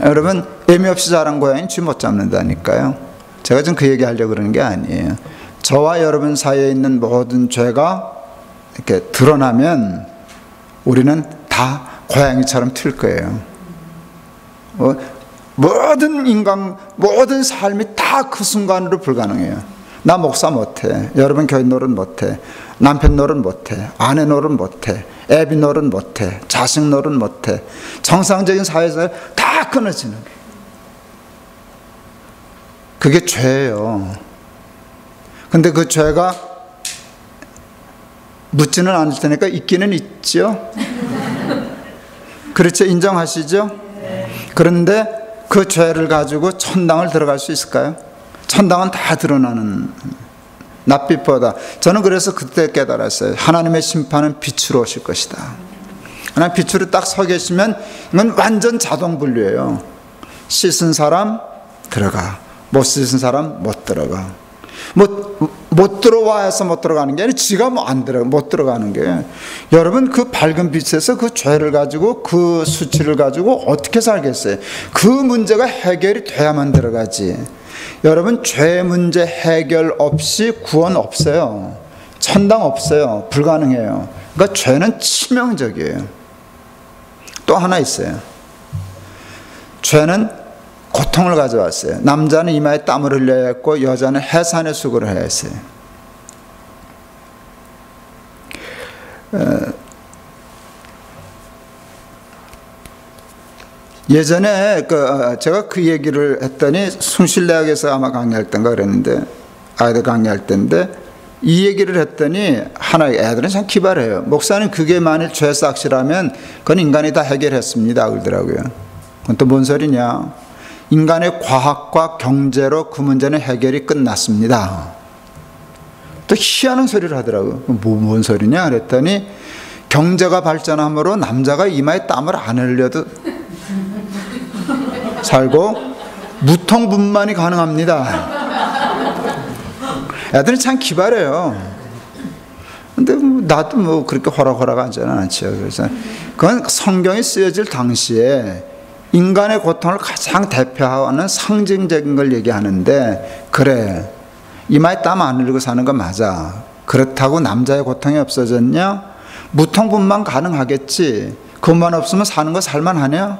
여러분 애미 없이 자란 고양이는 쥐 못 잡는다니까요. 제가 지금 그 얘기 하려고 그러는 게 아니에요. 저와 여러분 사이에 있는 모든 죄가 이렇게 드러나면 우리는 다 고양이처럼 튈 거예요. 모든 인간, 모든 삶이 다 그 순간으로 불가능해요. 나 목사 못해. 여러분 교회 노릇 못해. 남편 노릇 못해. 아내 노릇 못해. 애비 노릇 못해. 자식 노릇 못해. 정상적인 사회에서 다 끊어지는 거예요. 그게 죄예요. 근데 그 죄가 묻지는 않을 테니까 있기는 있죠. 그렇죠? 인정하시죠? 그런데 그 죄를 가지고 천당을 들어갈 수 있을까요? 천당은 다 드러나는 낯빛보다. 저는 그래서 그때 깨달았어요. 하나님의 심판은 빛으로 오실 것이다. 하나님 빛으로 딱 서 계시면 이건 완전 자동 분류예요. 씻은 사람 들어가, 못 씻은 사람 못 들어가. 못 들어와 해서 못 들어가는 게 아니라 지가 못 들어가는 게. 여러분 그 밝은 빛에서 그 죄를 가지고 그 수치를 가지고 어떻게 살겠어요? 그 문제가 해결이 돼야만 들어가지. 여러분 죄 문제 해결 없이 구원 없어요. 천당 없어요. 불가능해요. 그러니까 죄는 치명적이에요. 또 하나 있어요. 죄는 고통을 가져왔어요. 남자는 이마에 땀을 흘려야 했고 여자는 해산의 수고를 해야 했어요. 예전에 제가 그 얘기를 했더니 숭실대학에서 아마 강의할 때인가 그랬는데, 아이들 강의할 때인데 이 얘기를 했더니 하나 애들은 참 기발해요. 목사님 그게 만일 죄 싹시라면 그건 인간이 다 해결했습니다 그러더라고요. 그건 또 뭔 소리냐? 인간의 과학과 경제로 그 문제는 해결이 끝났습니다. 또 희한한 소리를 하더라고요. 뭔 소리냐 그랬더니 경제가 발전함으로 남자가 이마에 땀을 안 흘려도 살고 무통분만이 가능합니다. 애들은 참 기발해요. 근데 나도 그렇게 호락호락하지는 않죠. 그래서 그건 성경이 쓰여질 당시에 인간의 고통을 가장 대표하는 상징적인 걸 얘기하는데, 그래 이마에 땀 안 흘리고 사는 건 맞아. 그렇다고 남자의 고통이 없어졌냐? 무통분만 가능하겠지. 그것만 없으면 사는 거 살만하냐?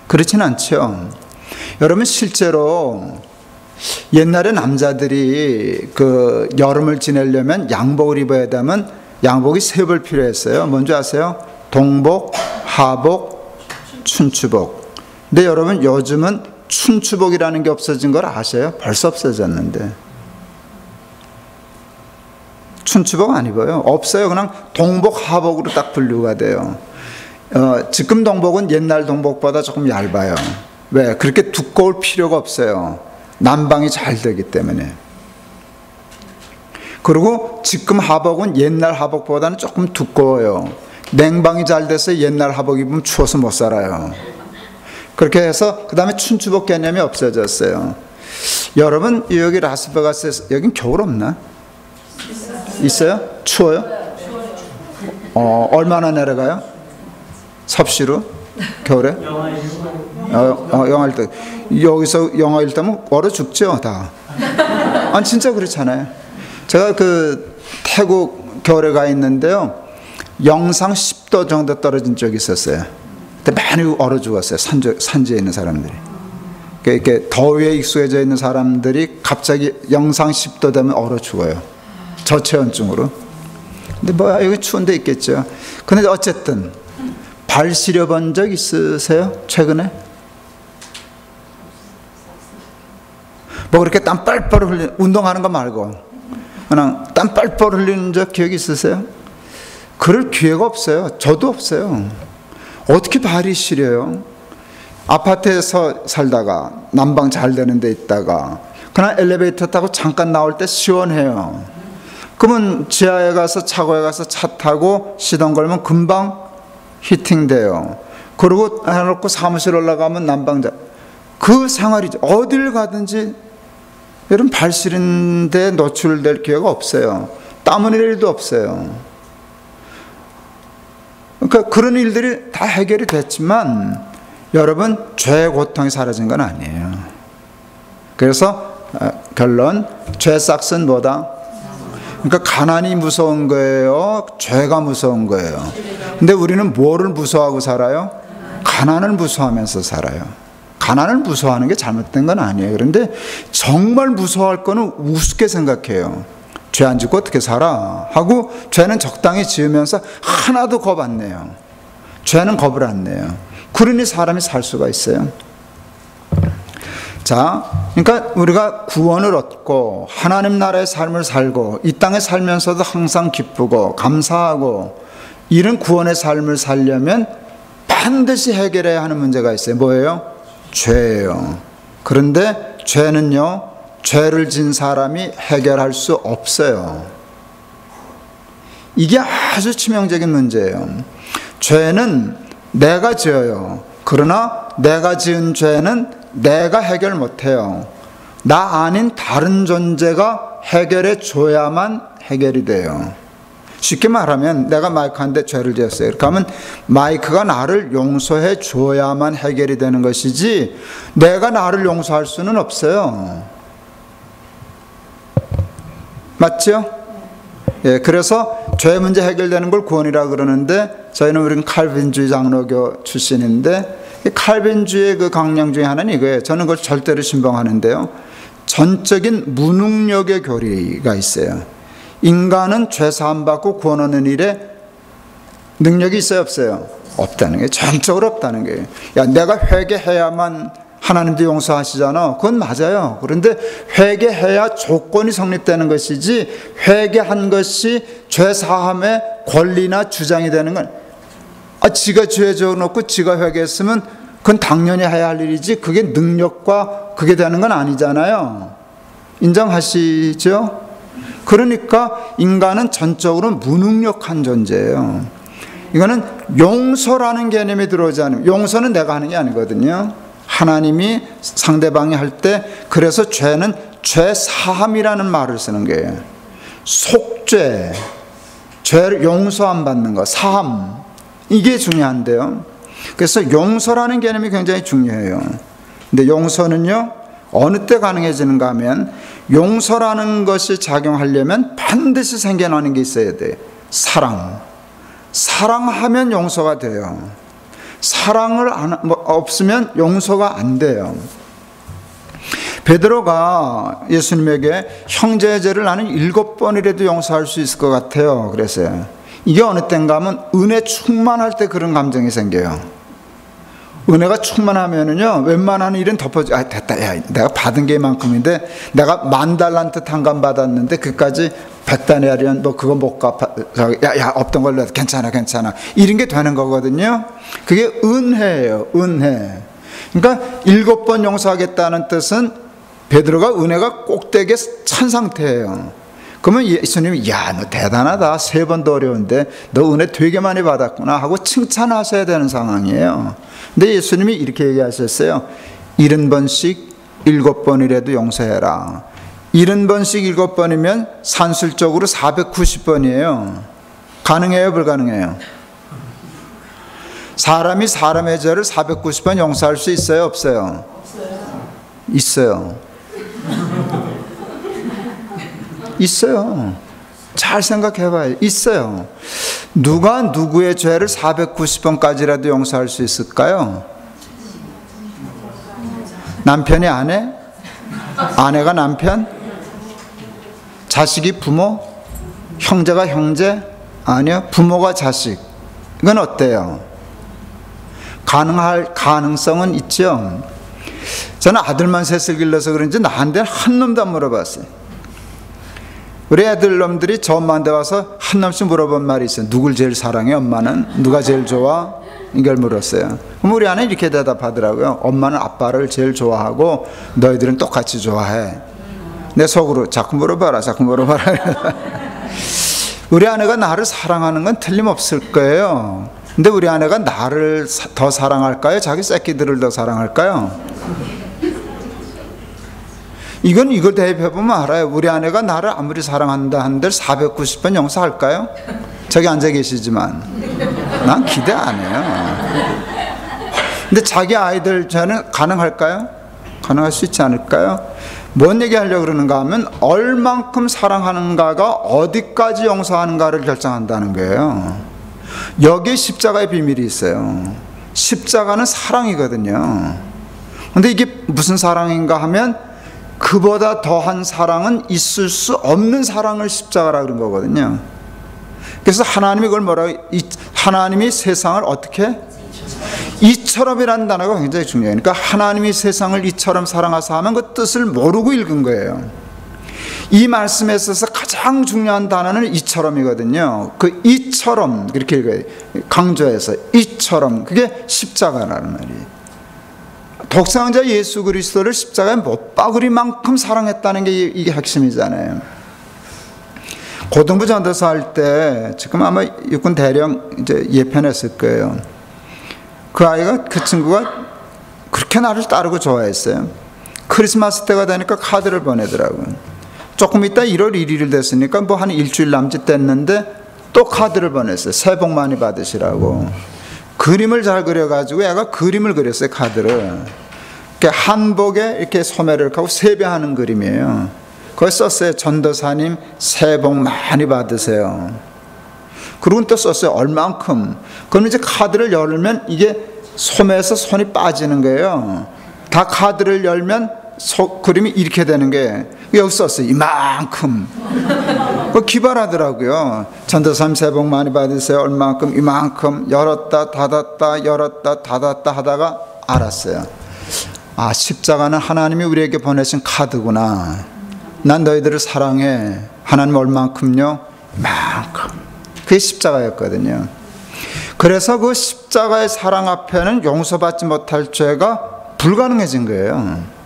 그렇진 않죠. 여러분 실제로 옛날에 남자들이 그 여름을 지내려면 양복을 입어야 되면 양복이 세 벌 필요했어요. 뭔지 아세요? 동복, 하복, 춘추복. 근데 여러분 요즘은 춘추복이라는 게 없어진 걸 아셔요? 벌써 없어졌는데. 춘추복 안 입어요. 없어요. 그냥 동복, 하복으로 딱 분류가 돼요. 지금 동복은 옛날 동복보다 조금 얇아요. 왜? 그렇게 두꺼울 필요가 없어요. 난방이 잘 되기 때문에. 그리고 지금 하복은 옛날 하복보다는 조금 두꺼워요. 냉방이 잘 돼서 옛날 하복 입으면 추워서 못 살아요. 그렇게 해서 그 다음에 춘추복 개념이 없어졌어요. 여러분 여기 라스베가스에서 여긴 겨울 없나? 있어요? 추워요? 얼마나 내려가요? 섭씨로? 겨울에? 영하 1도. 여기서 영하 1도면 얼어 죽죠 다. 아니 진짜 그렇잖아요. 제가 그 태국 겨울에 가 있는데요, 영상 10도 정도 떨어진 적이 있었어요. 근데 많이 얼어 죽었어요. 산지에 있는 사람들이. 이렇게 더위에 익숙해져 있는 사람들이 갑자기 영상 10도 되면 얼어 죽어요. 저체온증으로. 근데 뭐야 여기 추운 데 있겠죠. 근데 어쨌든 발 시려 본 적 있으세요? 최근에? 뭐 그렇게 땀 뻘뻘 흘리는, 운동하는 거 말고 그냥 땀 뻘뻘 흘리는 적 기억이 있으세요? 그럴 기회가 없어요. 저도 없어요. 어떻게 발이 시려요? 아파트에서 살다가 난방 잘 되는 데 있다가 그냥 엘리베이터 타고 잠깐 나올 때 시원해요. 그러면 지하에 가서 차고에 가서 차 타고 시동 걸면 금방 히팅돼요. 그리고 해놓고 사무실 올라가면 난방자. 그 생활이죠. 어딜 가든지 여러분 발 시린 데 노출될 기회가 없어요. 땀 흘릴 일도 없어요. 그러니까 그런 일들이 다 해결이 됐지만 여러분 죄의 고통이 사라진 건 아니에요. 그래서 결론, 죄 싹은 뭐다? 그러니까 가난이 무서운 거예요? 죄가 무서운 거예요? 근데 우리는 뭐를 무서워하고 살아요? 가난을 무서워하면서 살아요. 가난을 무서워하는 게 잘못된 건 아니에요. 그런데 정말 무서워할 거는 우습게 생각해요. 죄 안 짓고 어떻게 살아? 하고 죄는 적당히 지으면서 하나도 겁 안 내요. 죄는 겁을 안 내요. 그러니 사람이 살 수가 있어요. 자, 그러니까 우리가 구원을 얻고 하나님 나라의 삶을 살고 이 땅에 살면서도 항상 기쁘고 감사하고 이런 구원의 삶을 살려면 반드시 해결해야 하는 문제가 있어요. 뭐예요? 죄예요. 그런데 죄는요, 죄를 진 사람이 해결할 수 없어요. 이게 아주 치명적인 문제예요. 죄는 내가 지어요. 그러나 내가 지은 죄는 내가 해결 못해요. 나 아닌 다른 존재가 해결해 줘야만 해결이 돼요. 쉽게 말하면 내가 마이크한테 죄를 지었어요. 그렇게 하면 마이크가 나를 용서해 줘야만 해결이 되는 것이지 내가 나를 용서할 수는 없어요. 맞죠? 예, 그래서 죄 문제 해결되는 걸 구원이라 그러는데 우리는 칼빈주의 장로교 출신인데 칼빈주의 그 강령 중에 하나는 이거예요. 저는 그걸 절대로 신봉하는데요. 전적인 무능력의 교리가 있어요. 인간은 죄 사함 받고 구원 얻는 일에 능력이 있어요, 없어요? 없다는 게, 전적으로 없다는 거예요. 야, 내가 회개해야만 하나님도 용서하시잖아. 그건 맞아요. 그런데 회개해야 조건이 성립되는 것이지 회개한 것이 죄 사함의 권리나 주장이 되는 건, 지가 죄 지어놓고 지가 회개했으면 그건 당연히 해야 할 일이지 그게 능력과 그게 되는 건 아니잖아요. 인정하시죠? 그러니까 인간은 전적으로 무능력한 존재예요. 이거는 용서라는 개념이 들어오지 않으면, 용서는 내가 하는 게 아니거든요. 하나님이 상대방이 할 때, 그래서 죄는 죄 사함이라는 말을 쓰는 거예요. 속죄, 죄를 용서 안 받는 거, 사함, 이게 중요한데요. 그래서 용서라는 개념이 굉장히 중요해요. 근데 용서는요, 어느 때 가능해지는가 하면 용서라는 것이 작용하려면 반드시 생겨나는 게 있어야 돼요. 사랑. 사랑하면 용서가 돼요. 사랑을 없으면 용서가 안 돼요. 베드로가 예수님에게 형제의 죄를 나는 7번이라도 용서할 수 있을 것 같아요. 그랬어요. 이게 어느 때인가 하면 은혜 충만할 때 그런 감정이 생겨요. 은혜가 충만하면은요, 웬만한 일은 덮어져. 아, 됐다. 야, 내가 받은 게 이만큼인데, 내가 10,000달란트 탕감 받았는데, 그까지 100다니엘이면 뭐 그거 못 갚아. 야, 없던 걸로 해도 괜찮아. 이런 게 되는 거거든요. 그게 은혜예요, 은혜. 그러니까 7번 용서하겠다는 뜻은 베드로가 은혜가 꼭대기에 찬 상태예요. 그러면 예수님이 야, 너 대단하다. 3번도 어려운데 너 은혜 되게 많이 받았구나 하고 칭찬하셔야 되는 상황이에요. 근데 예수님이 이렇게 얘기하셨어요. 70번씩 7번이라도 용서해라. 70번씩 7번이면 산술적으로 490번이에요. 가능해요, 불가능해요? 사람이 사람의 죄를 490번 용서할 수 있어요, 없어요? 있어요. 있어요. 잘 생각해봐요. 있어요. 누가 누구의 죄를 490번까지라도 용서할 수 있을까요? 남편이 아내? 아내가 남편? 자식이 부모? 형제가 형제? 아니요. 부모가 자식. 이건 어때요? 가능할 가능성은 있죠. 저는 아들만 셋을 길러서 그런지 나한테 한 놈도 안 물어봤어요. 우리 애들놈들이 저 엄마한테 와서 한 놈씩 물어본 말이 있어요. 누굴 제일 사랑해? 엄마는? 누가 제일 좋아? 이걸 물었어요. 그럼 우리 아내는 이렇게 대답하더라고요. 엄마는 아빠를 제일 좋아하고 너희들은 똑같이 좋아해. 내 속으로 자꾸 물어봐라. 우리 아내가 나를 사랑하는 건 틀림없을 거예요. 근데 우리 아내가 나를 더 사랑할까요? 자기 새끼들을 더 사랑할까요? 이걸 대입해보면 알아요. 우리 아내가 나를 아무리 사랑한다 한들 490번 용서할까요? 저기 앉아 계시지만 난 기대 안 해요. 근데 자기 아이들 저는 가능할까요? 가능할 수 있지 않을까요? 뭔 얘기하려고 그러는가 하면 얼만큼 사랑하는가가 어디까지 용서하는가를 결정한다는 거예요. 여기에 십자가의 비밀이 있어요. 십자가는 사랑이거든요. 근데 이게 무슨 사랑인가 하면 그보다 더한 사랑은 있을 수 없는 사랑을 십자가라 그런 거거든요. 그래서 하나님이 그걸 뭐라고, 하나님이 세상을 어떻게? 이처럼이라는 단어가 굉장히 중요해요. 그러니까 하나님이 세상을 이처럼 사랑하사 하면 그 뜻을 모르고 읽은 거예요. 이 말씀에 있어서 가장 중요한 단어는 이처럼이거든요. 그 이처럼 그렇게 읽어요. 강조해서 이처럼, 그게 십자가라는 말이에요. 독생자 예수 그리스도를 십자가에 못 박으리만큼 사랑했다는 게 이게 핵심이잖아요. 고등부 전도사 할 때 지금 아마 육군 대령 이제 예편했을 거예요. 그 친구가 그렇게 나를 따르고 좋아했어요. 크리스마스 때가 되니까 카드를 보내더라고요. 조금 있다 1월 1일 됐으니까 뭐 한 일주일 남짓 됐는데 또 카드를 보냈어요. 새해 복 많이 받으시라고. 그림을 잘 그려가지고 애가 그림을 그렸어요. 카드를. 한복에 이렇게 소매를 하고 세배하는 그림이에요. 거기 썼어요. 전도사님 새해 복 많이 받으세요. 그리고 또 썼어요. 얼만큼. 그럼 이제 카드를 열면 이게 소매에서 손이 빠지는 거예요. 다 카드를 열면 그림이 이렇게 되는 게 여기 썼어요. 이만큼. 그거 기발하더라고요. 전도사님 새해 복 많이 받으세요. 얼만큼, 이만큼. 열었다 닫았다 열었다 닫았다 하다가 알았어요. 아, 십자가는 하나님이 우리에게 보내신 카드구나. 난 너희들을 사랑해. 하나님 얼만큼요? 이만큼. 그게 십자가였거든요. 그래서 그 십자가의 사랑 앞에는 용서받지 못할 죄가 불가능해진 거예요.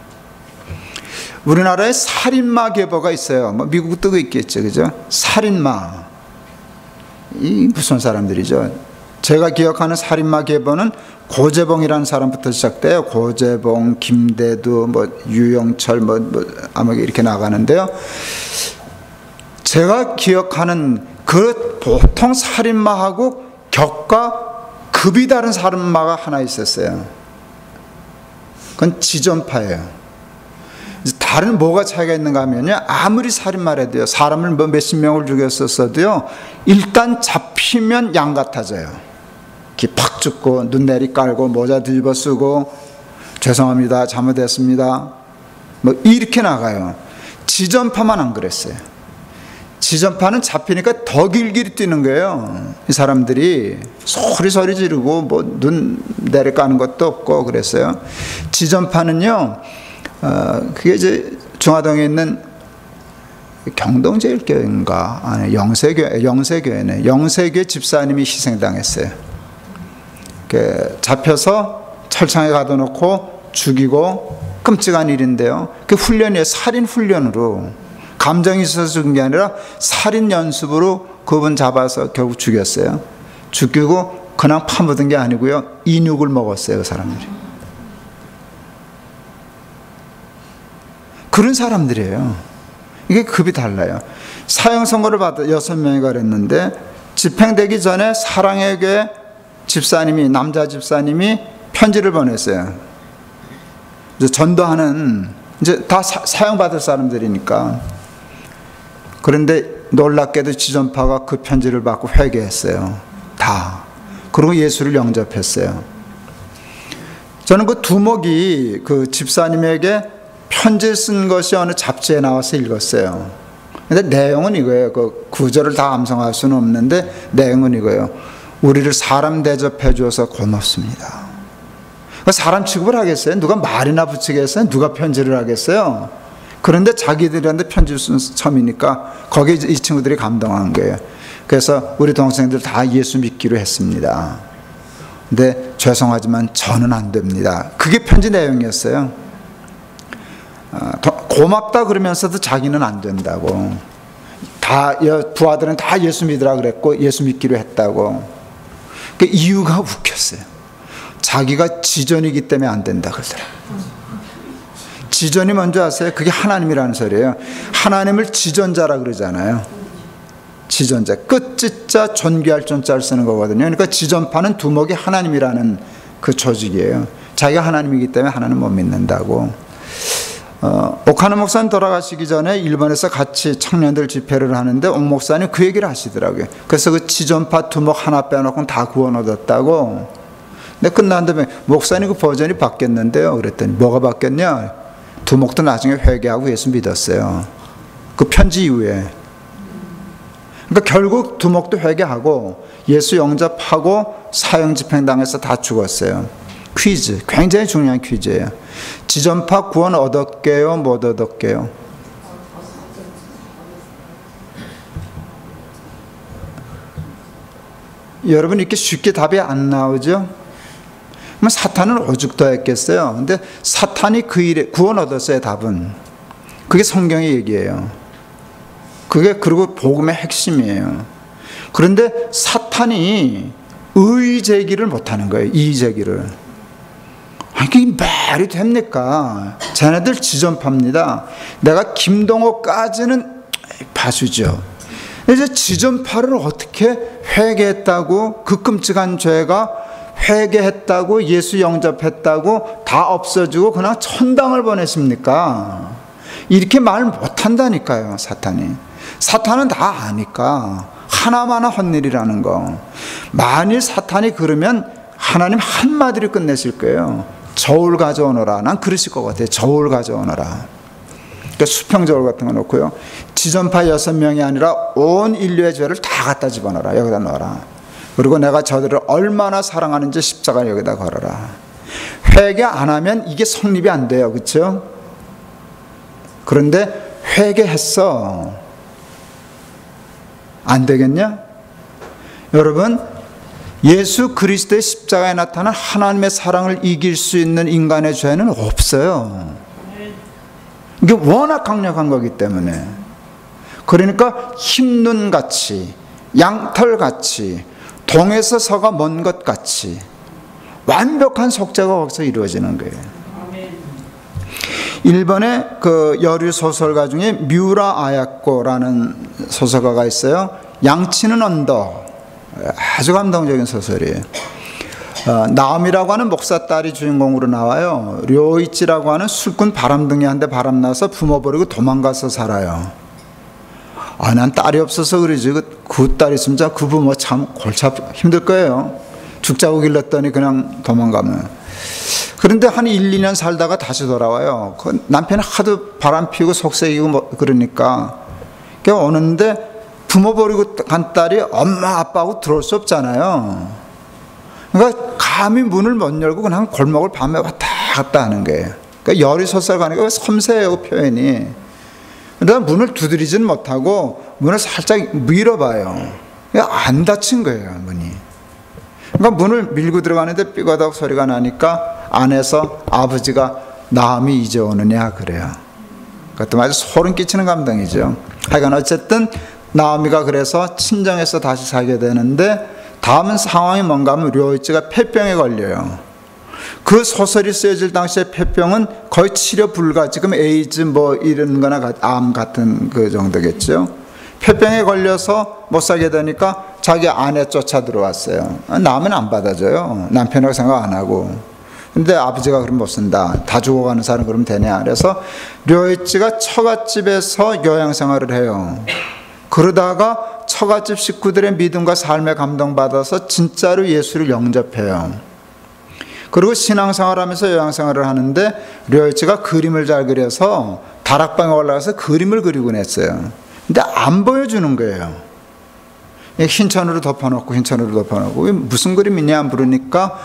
우리나라에 살인마 계보가 있어요. 뭐 미국 뜨고 있겠죠, 그죠? 살인마. 이 무슨 사람들이죠? 제가 기억하는 살인마 계보는 고재봉이라는 사람부터 시작돼요. 고재봉, 김대두, 뭐 유영철, 아마 이렇게 나가는데요. 제가 기억하는 그 보통 살인마하고 격과 급이 다른 살인마가 하나 있었어요. 그건 지존파예요. 다른 뭐가 차이가 있는가 하면요, 아무리 살인마라도요, 사람을 몇십 명을 죽였었어도요, 일단 잡히면 양 같아져요. 팍 죽고 눈 내리 깔고 모자 뒤집어 쓰고 죄송합니다, 잘못했습니다, 뭐 이렇게 나가요. 지전파만 안 그랬어요. 지전파는 잡히니까 더 길게 뛰는 거예요. 이 사람들이 소리 지르고 뭐 눈 내리 까는 것도 없고 그랬어요. 지전파는요, 그게 이제 중화동에 있는 경동제일교회인가, 아니 영세교회네. 영세교회 집사님이 희생당했어요. 잡혀서 철창에 가둬놓고 죽이고, 끔찍한 일인데요. 그 훈련이에요. 살인 훈련으로. 감정이 있어서 죽은 게 아니라 살인 연습으로 그분 잡아서 결국 죽였어요. 죽이고 그냥 파묻은 게 아니고요, 인육을 먹었어요, 그 사람들이. 그런 사람들이에요. 이게 급이 달라요. 사형 선고를 받아 6명이 그랬는데, 집행되기 전에 사랑의 교회 집사님이, 남자 집사님이 편지를 보냈어요. 이제 전도하는, 이제 다 사형 받을 사람들이니까. 그런데 놀랍게도 지전파가 그 편지를 받고 회개했어요. 다. 그리고 예수를 영접했어요. 저는 그 두목이 그 집사님에게 편지 쓴 것이 어느 잡지에 나와서 읽었어요. 근데 내용은 이거예요. 그 구절을 다 암송할 수는 없는데 내용은 이거예요. 우리를 사람 대접해 주어서 고맙습니다. 사람 취급을 하겠어요? 누가 말이나 붙이겠어요? 누가 편지를 하겠어요? 그런데 자기들한테 편지를 쓴 처음이니까 거기에 이 친구들이 감동한 거예요. 그래서 우리 동생들 다 예수 믿기로 했습니다. 근데 죄송하지만 저는 안 됩니다. 그게 편지 내용이었어요. 고맙다 그러면서도 자기는 안 된다고. 다 부하들은 다 예수 믿으라 그랬고 예수 믿기로 했다고. 그 이유가 웃겼어요. 자기가 지전이기 때문에 안 된다 그러더라고요. 지전이 뭔지 아세요? 그게 하나님이라는 소리예요. 하나님을 지전자라 그러잖아요. 지전자, 끝짓자 존귀할 존자를 쓰는 거거든요. 그러니까 지전파는 두목이 하나님이라는 그 조직이에요. 자기가 하나님이기 때문에 하나님 못 믿는다고. 오카노 목사님 돌아가시기 전에 일본에서 같이 청년들 집회를 하는데 옥 목사님 그 얘기를 하시더라고요. 그래서 그 지전파 두목 하나 빼놓고는 다 구원 얻었다고. 근데 끝난 다음에 목사님 그 버전이 바뀌었는데요. 그랬더니 뭐가 바뀌었냐? 두목도 나중에 회개하고 예수 믿었어요. 그 편지 이후에. 그러니까 결국 두목도 회개하고 예수 영접하고 사형 집행당해서 다 죽었어요. 퀴즈, 굉장히 중요한 퀴즈예요. 지전파 구원 얻었게요, 못 얻었게요? 여러분 이렇게 쉽게 답이 안 나오죠? 사탄은 오죽 더 했겠어요. 근데 사탄이 그 일에 구원 얻었어요, 답은. 그게 성경의 얘기예요. 그게 그리고 복음의 핵심이에요. 그런데 사탄이 의의 제기를 못하는 거예요. 이의 제기를. 이게 말이 됩니까? 쟤네들 지전파입니다. 내가 김동호까지는 봐주죠. 이제 지전파를 어떻게 회개했다고, 그 끔찍한 죄가 회개했다고, 예수 영접했다고 다 없어지고 그냥 천당을 보내십니까? 이렇게 말 못한다니까요, 사탄이. 사탄은 다 아니까. 하나마나 헛일이라는 거. 만일 사탄이 그러면 하나님 한마디로 끝내실 거예요. 저울 가져오너라. 난 그러실 것 같아요. 저울 가져오너라. 그러니까 수평 저울 같은 거 놓고요. 지전파 6명이 아니라 온 인류의 죄를 다 갖다 집어넣어라. 여기다 넣어라. 그리고 내가 저들을 얼마나 사랑하는지 십자가 여기다 걸어라. 회개 안 하면 이게 성립이 안 돼요. 그렇죠? 그런데 회개했어. 안 되겠냐? 여러분, 예수 그리스도의 십자가에 나타난 하나님의 사랑을 이길 수 있는 인간의 죄는 없어요. 이게 워낙 강력한 거기 때문에. 그러니까 흰눈같이, 양털같이, 동에서 서가 먼 것 같이 완벽한 속죄가 거기서 이루어지는 거예요. 일본의 그 여류 소설가 중에 뮤라 아야코라는 소설가가 있어요. 양치는 언덕. 아주 감동적인 소설이에요. 나옴이라고 하는 목사 딸이 주인공으로 나와요. 료이치라고 하는 술꾼 바람둥이한테 바람나서 부모 버리고 도망가서 살아요. 난 딸이 없어서 그러지. 그 딸 있으면 그 부모 참 골치 힘들 거예요. 죽자고 길렀더니 그냥 도망가면. 그런데 한 1, 2년 살다가 다시 돌아와요. 그 남편이 하도 바람 피우고 속썩이고 뭐 그러니까 오는데 부모 버리고 간 딸이 엄마 아빠하고 들어올 수 없잖아요. 그러니까 감히 문을 못 열고 그냥 골목을 밤에 왔다 갔다 하는 거예요. 그러니까 열이 솟아가니까 섬세해요, 표현이. 그러다 문을 두드리지는 못하고 문을 살짝 밀어봐요. 안 닫힌 거예요, 문이. 그러니까 문을 밀고 들어가는데 삐거덕 소리가 나니까 안에서 아버지가 나음이 이제 오느냐 그래요. 그것도 아주 소름 끼치는 감동이죠. 하여간 어쨌든 나오미가 그래서 친정에서 다시 살게 되는데 다음 상황이 뭔가 하면 료이츠가 폐병에 걸려요. 그 소설이 쓰여질 당시에 폐병은 거의 치료 불가, 지금 에이즈 뭐 이런 거나 암 같은 그 정도겠죠. 폐병에 걸려서 못 살게 되니까 자기 아내 쫓아 들어왔어요. 남은 안 받아줘요. 남편이라고 생각 안 하고. 근데 아버지가 그럼 못 쓴다. 다 죽어가는 사람 그러면 되냐. 그래서 료이츠가 처갓집에서 요양생활을 해요. 그러다가 처갓집 식구들의 믿음과 삶에 감동받아서 진짜로 예수를 영접해요. 그리고 신앙생활하면서 요양생활을 하는데 료이츠가 그림을 잘 그려서 다락방에 올라가서 그림을 그리곤 했어요. 근데 안 보여주는 거예요. 흰천으로 덮어놓고 흰천으로 덮어놓고 무슨 그림이냐 물으니까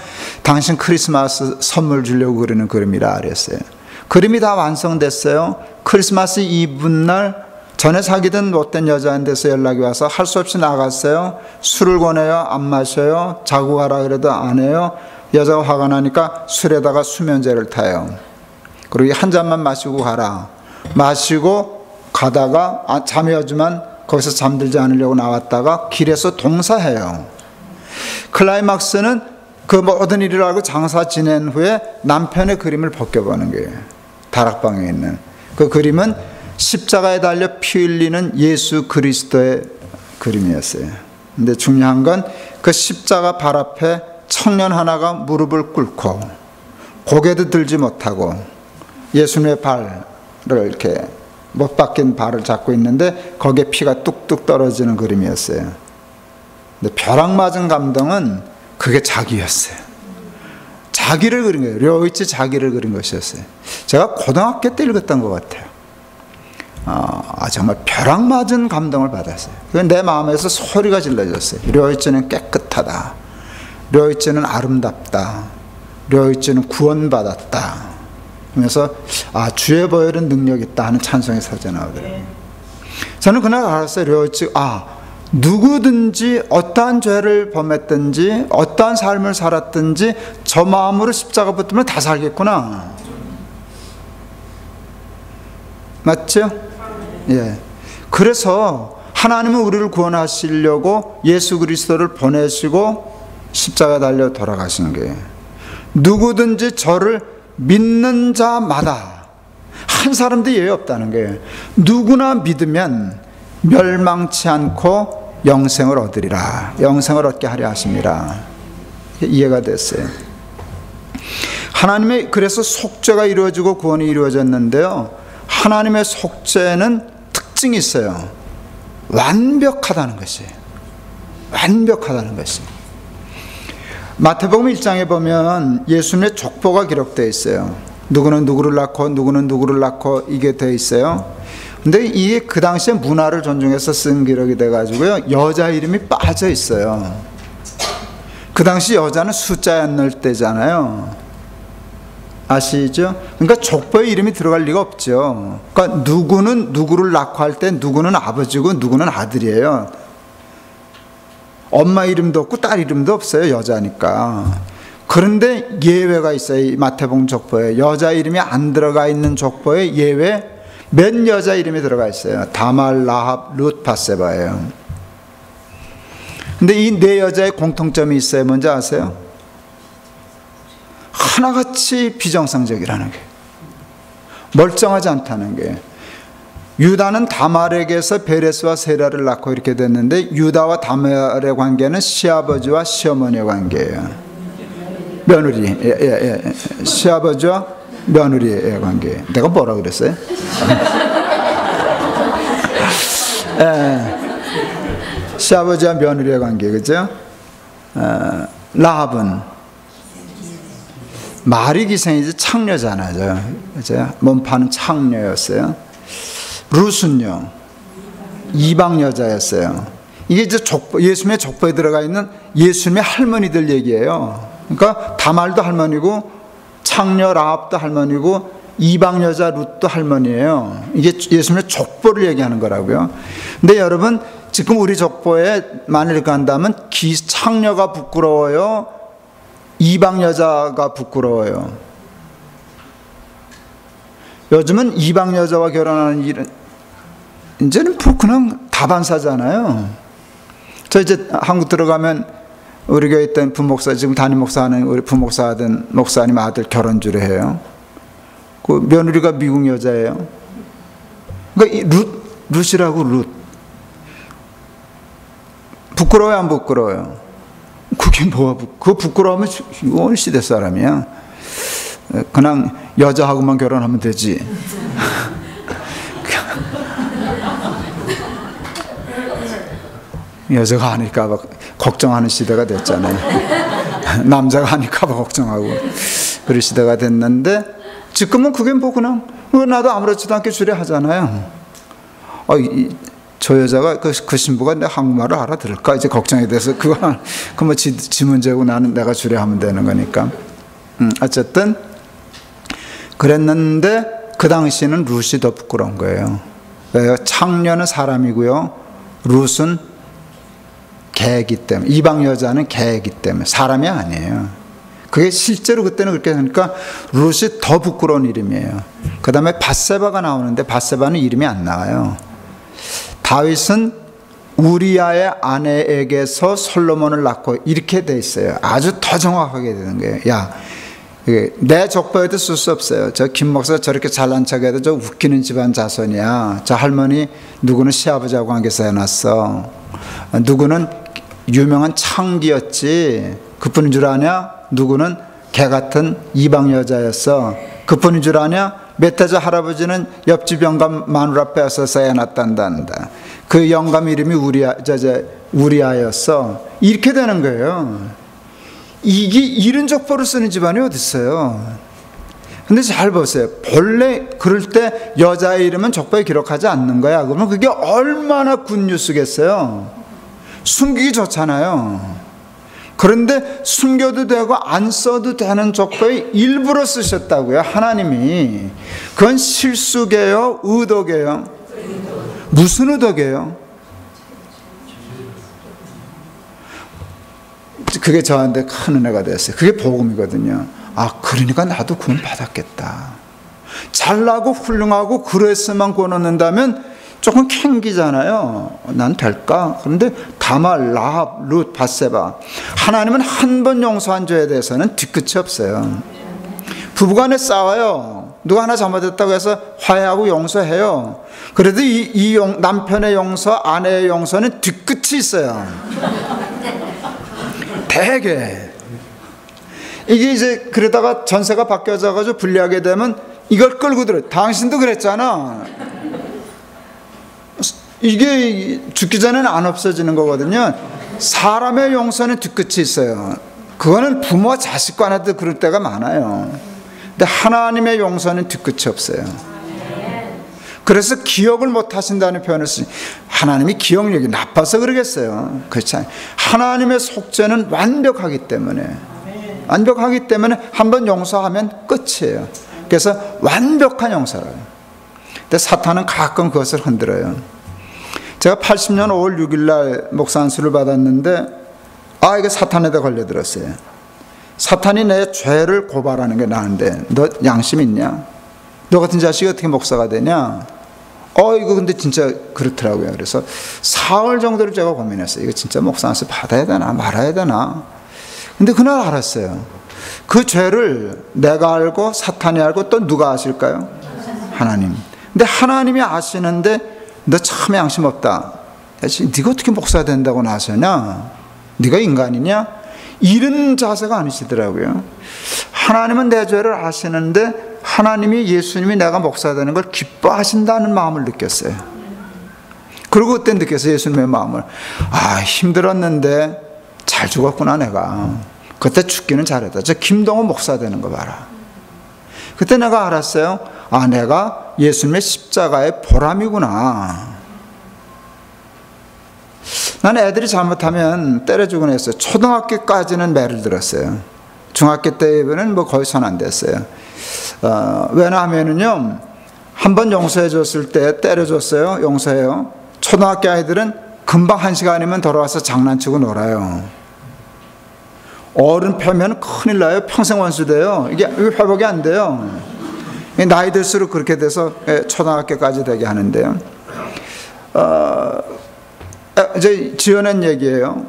당신 크리스마스 선물 주려고 그리는 그림이라 그랬어요. 그림이 다 완성됐어요. 크리스마스 이브날 전에 사귀던 못된 여자한테서 연락이 와서 할 수 없이 나갔어요. 술을 권해요. 안 마셔요. 자고 가라 그래도 안 해요. 여자가 화가 나니까 술에다가 수면제를 타요. 그리고 한 잔만 마시고 가라. 마시고 가다가 잠이 오지만 거기서 잠들지 않으려고 나왔다가 길에서 동사해요. 클라이막스는 그 모든 일을 알고 장사 지낸 후에 남편의 그림을 벗겨보는 거예요. 다락방에 있는 그 그림은 십자가에 달려 피 흘리는 예수 그리스도의 그림이었어요. 근데 중요한 건 그 십자가 발 앞에 청년 하나가 무릎을 꿇고 고개도 들지 못하고 예수님의 발을 이렇게 못 박힌 발을 잡고 있는데 거기에 피가 뚝뚝 떨어지는 그림이었어요. 근데 벼락 맞은 감동은 그게 자기였어요. 자기를 그린 거예요. 료이츠 자기를 그린 것이었어요. 제가 고등학교 때 읽었던 것 같아요. 정말 벼락 맞은 감동을 받았어요. 내 마음에서 소리가 질러졌어요. 료이츠는 깨끗하다. 료이츠는 아름답다. 료이츠는 구원받았다. 그래서 주의 보혈은 능력 있다 하는 찬송이 사져 나오더라고요. 저는 그날 알았어요. 료이츠 누구든지 어떠한 죄를 범했든지 어떠한 삶을 살았든지 저 마음으로 십자가 붙으면 다 살겠구나. 맞죠? 예. 그래서 하나님은 우리를 구원하시려고 예수 그리스도를 보내시고 십자가 달려 돌아가신 거예요. 누구든지 저를 믿는 자마다, 한 사람도 예외 없다는 거예요. 누구나 믿으면 멸망치 않고 영생을 얻으리라. 영생을 얻게 하려 하십니다. 이해가 됐어요. 하나님의 그래서 속죄가 이루어지고 구원이 이루어졌는데요. 하나님의 속죄는 특징이 있어요. 완벽하다는 것이에요. 완벽하다는 것이에요. 마태복음 1장에 보면 예수님의 족보가 기록되어 있어요. 누구는 누구를 낳고 누구는 누구를 낳고 이게 되어 있어요. 근데 이게 그 당시에 문화를 존중해서 쓴 기록이 돼가지고요. 여자 이름이 빠져 있어요. 그 당시 여자는 숫자에 안 넣을 때잖아요. 아시죠? 그러니까 족보에 이름이 들어갈 리가 없죠. 그러니까 누구는 누구를 낳고 할 때 누구는 아버지고 누구는 아들이에요. 엄마 이름도 없고 딸 이름도 없어요. 여자니까. 그런데 예외가 있어요. 이 마태복음 족보에 여자 이름이 안 들어가 있는 족보에 예외 몇 여자 이름이 들어가 있어요. 다말, 라합, 룻, 바세바예요. 근데 이 네 여자의 공통점이 있어요. 뭔지 아세요? 하나같이 비정상적이라는 게, 멀쩡하지 않다는 게. 유다는 다말에게서 베레스와 세라를 낳고 이렇게 됐는데 유다와 다말의 관계는 시아버지와 시어머니의 관계예요. 며느리, 시아버지와 며느리의 관계. 내가 뭐라 그랬어요? 시아버지와 며느리의 관계, 그죠? 라합은 말이 기생이지 창녀잖아요. 그죠? 몸 파는 창녀였어요. 룻은요, 이방 여자였어요. 이게 이제 예수님의 족보에 들어가 있는 예수님의 할머니들 얘기예요. 그러니까 다말도 할머니고 창녀 라합도 할머니고 이방 여자 룻도 할머니예요. 이게 예수님의 족보를 얘기하는 거라고요. 근데 여러분, 지금 우리 족보에 만일 간다면 창녀가 부끄러워요, 이방 여자가 부끄러워요? 요즘은 이방 여자와 결혼하는 일은 이제는 그냥 다반사잖아요. 저 이제 한국 들어가면 우리 교회 있던 부목사, 지금 담임 목사하는 우리 부목사 하던 목사님 아들 결혼주례 해요. 그 며느리가 미국 여자예요. 그러니까 이 룻이라고 룻. 부끄러워요, 안 부끄러워요? 그게 뭐야? 그거 부끄러우면 이거 시대 사람이야. 그냥 여자하고만 결혼하면 되지. 여자가 아닐까 봐 걱정하는 시대가 됐잖아요. 남자가 아닐까 봐 걱정하고 그럴 시대가 됐는데, 지금은 그게 뭐 그냥 나도 아무렇지도 않게 주례하잖아요. 저 여자가 그 신부가 내 한국말을 알아들을까 이제 걱정이 돼서 그거 뭐 지 문제고 나는 내가 주례하면 되는 거니까. 어쨌든 그랬는데 그 당시에는 룻이 더 부끄러운 거예요. 왜요? 창녀는 사람이고요, 룻은 개이기 때문에, 이방 여자는 개이기 때문에 사람이 아니에요. 그게 실제로 그때는 그렇게 하니까 룻이 더 부끄러운 이름이에요. 그 다음에 밧세바가 나오는데 밧세바는 이름이 안 나와요. 다윗은 우리아의 아내에게서 솔로몬을 낳고 이렇게 돼 있어요. 아주 더 정확하게 되는 거예요. 야, 내 족보에도 쓸 수 없어요. 저 김 목사 저렇게 잘난 척해도 저 웃기는 집안 자손이야. 저 할머니 누구는 시아버지하고 관계사 해놨어. 누구는 유명한 창기였지. 그뿐인 줄 아냐? 누구는 개 같은 이방 여자였어. 그뿐인 줄 아냐? 멧돼지 할아버지는 옆집 영감 마누라 뺏어서 해놨단다. 그 영감 이름이 우리아였어. 이렇게 되는 거예요. 이게 이런 족보를 쓰는 집안이 어디 있어요? 근데 잘 보세요. 본래 그럴 때 여자의 이름은 족보에 기록하지 않는 거야. 그러면 그게 얼마나 굿뉴스겠어요. 숨기기 좋잖아요. 그런데 숨겨도 되고 안 써도 되는 족보에 일부러 쓰셨다고요, 하나님이. 그건 실수게요, 의도게요? 무슨 의도게요? 그게 저한테 큰 은혜가 됐어요. 그게 복음이거든요. 그러니까 나도 구원 받았겠다. 잘나고 훌륭하고 그랬으면 구원 얻는다면 조금 캥기잖아요. 난 될까? 그런데 다말, 라합, 룻, 밧세바, 하나님은 한 번 용서한 죄에 대해서는 뒤끝이 없어요. 부부간에 싸워요. 누가 하나 잘못했다고 해서 화해하고 용서해요. 그래도 남편의 용서, 아내의 용서는 뒤끝이 있어요. 되게 이게 이제 그러다가 전세가 바뀌어져가지고 분리하게 되면 이걸 끌고 들어. 당신도 그랬잖아. 이게 죽기 전에는 안 없어지는 거거든요. 사람의 용서는 뒤끝이 있어요. 그거는 부모와 자식 간에도 그럴 때가 많아요. 근데 하나님의 용서는 뒤끝이 없어요. 그래서 기억을 못 하신다는 표현을 쓰니, 하나님이 기억력이 나빠서 그러겠어요? 그렇지 않아요. 하나님의 속죄는 완벽하기 때문에 한번 용서하면 끝이에요. 그래서 완벽한 용서라고요. 근데 사탄은 가끔 그것을 흔들어요. 제가 80년 5월 6일 날 목사 안수를 받았는데, 이게 사탄에다 걸려들었어요. 사탄이 내 죄를 고발하는 게 나은데, 너 양심 있냐? 너 같은 자식이 어떻게 목사가 되냐? 이거 근데 진짜 그렇더라고요. 그래서 4월 정도를 제가 고민했어요. 이거 진짜 목사 안수 받아야 되나 말아야 되나? 근데 그날 알았어요. 그 죄를 내가 알고 사탄이 알고 또 누가 아실까요? 하나님. 근데 하나님이 아시는데 너 참 양심 없다. 네가 어떻게 목사 된다고 나서냐? 네가 인간이냐? 이런 자세가 아니시더라고요. 하나님은 내 죄를 아시는데 하나님이, 예수님이 내가 목사 되는 걸 기뻐하신다는 마음을 느꼈어요. 그리고 그때 느꼈어요. 예수님의 마음을. 힘들었는데 잘 죽었구나 내가. 그때 죽기는 잘했다. 저 김동호 목사 되는 거 봐라. 그때 내가 알았어요. 아, 내가 예수님의 십자가의 보람이구나. 나는 애들이 잘못하면 때려주곤 했어요. 초등학교까지는 매를 들었어요. 중학교 때는 뭐 거의 손 안 댔어요. 왜냐하면은요, 한번 용서해 줬을 때 때려줬어요. 용서해요. 초등학교 아이들은 금방 1시간이면 돌아와서 장난치고 놀아요. 어른 패면 큰일 나요. 평생 원수돼요. 이게 회복이 안 돼요. 나이 들수록 그렇게 돼서 초등학교까지 되게 하는데요. 이제 지어낸 얘기예요.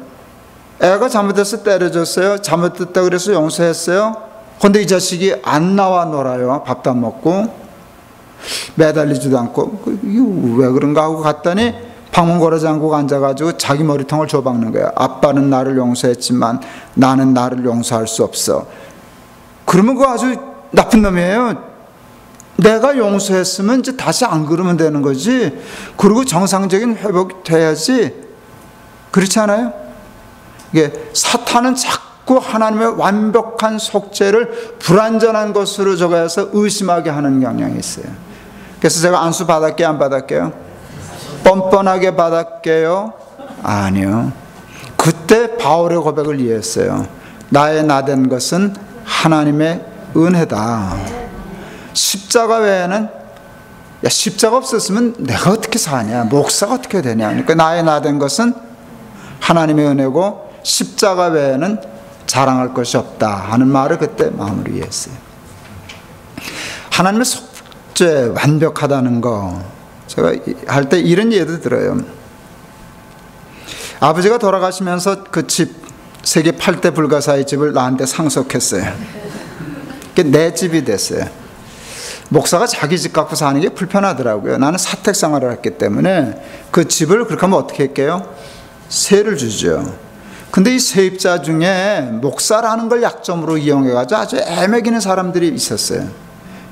애가 잘못해서 때려줬어요. 잘못했다 그래서 용서했어요. 근데 이 자식이 안 나와 놀아요. 밥도 안 먹고 매달리지도 않고. 이거 왜 그런가 하고 갔더니 방문 걸어 잠그고 앉아가지고 자기 머리통을 줘박는 거야. 아빠는 나를 용서했지만 나는 나를 용서할 수 없어. 그러면 그거 아주 나쁜 놈이에요. 내가 용서했으면 이제 다시 안 그러면 되는 거지. 그리고 정상적인 회복이 돼야지. 그렇지 않아요? 이게 사탄은 자꾸 하나님의 완벽한 속죄를 불완전한 것으로 적어서 의심하게 하는 경향이 있어요. 그래서 제가 안수 받았게요, 안 받았게요? 뻔뻔하게 받았게요? 아니요. 그때 바울의 고백을 이해했어요. 나의 나된 것은 하나님의 은혜다. 십자가 외에는, 야, 십자가 없었으면 내가 어떻게 사냐, 목사가 어떻게 되냐. 그러니까 나의 나된 것은 하나님의 은혜고 십자가 외에는 자랑할 것이 없다 하는 말을 그때 마음으로 이해했어요. 하나님의 속죄 완벽하다는 거, 제가 할 때 이런 예도 들어요. 아버지가 돌아가시면서 그 집, 세계 8대 불가사의 집을 나한테 상속했어요. 그게 내 집이 됐어요. 목사가 자기 집 갖고 사는 게 불편하더라고요. 나는 사택 생활을 했기 때문에 그 집을 그렇게 하면 어떻게 할게요? 세를 주죠. 근데 이 세입자 중에 목사라는 걸 약점으로 이용해가지고 아주 애매기는 사람들이 있었어요.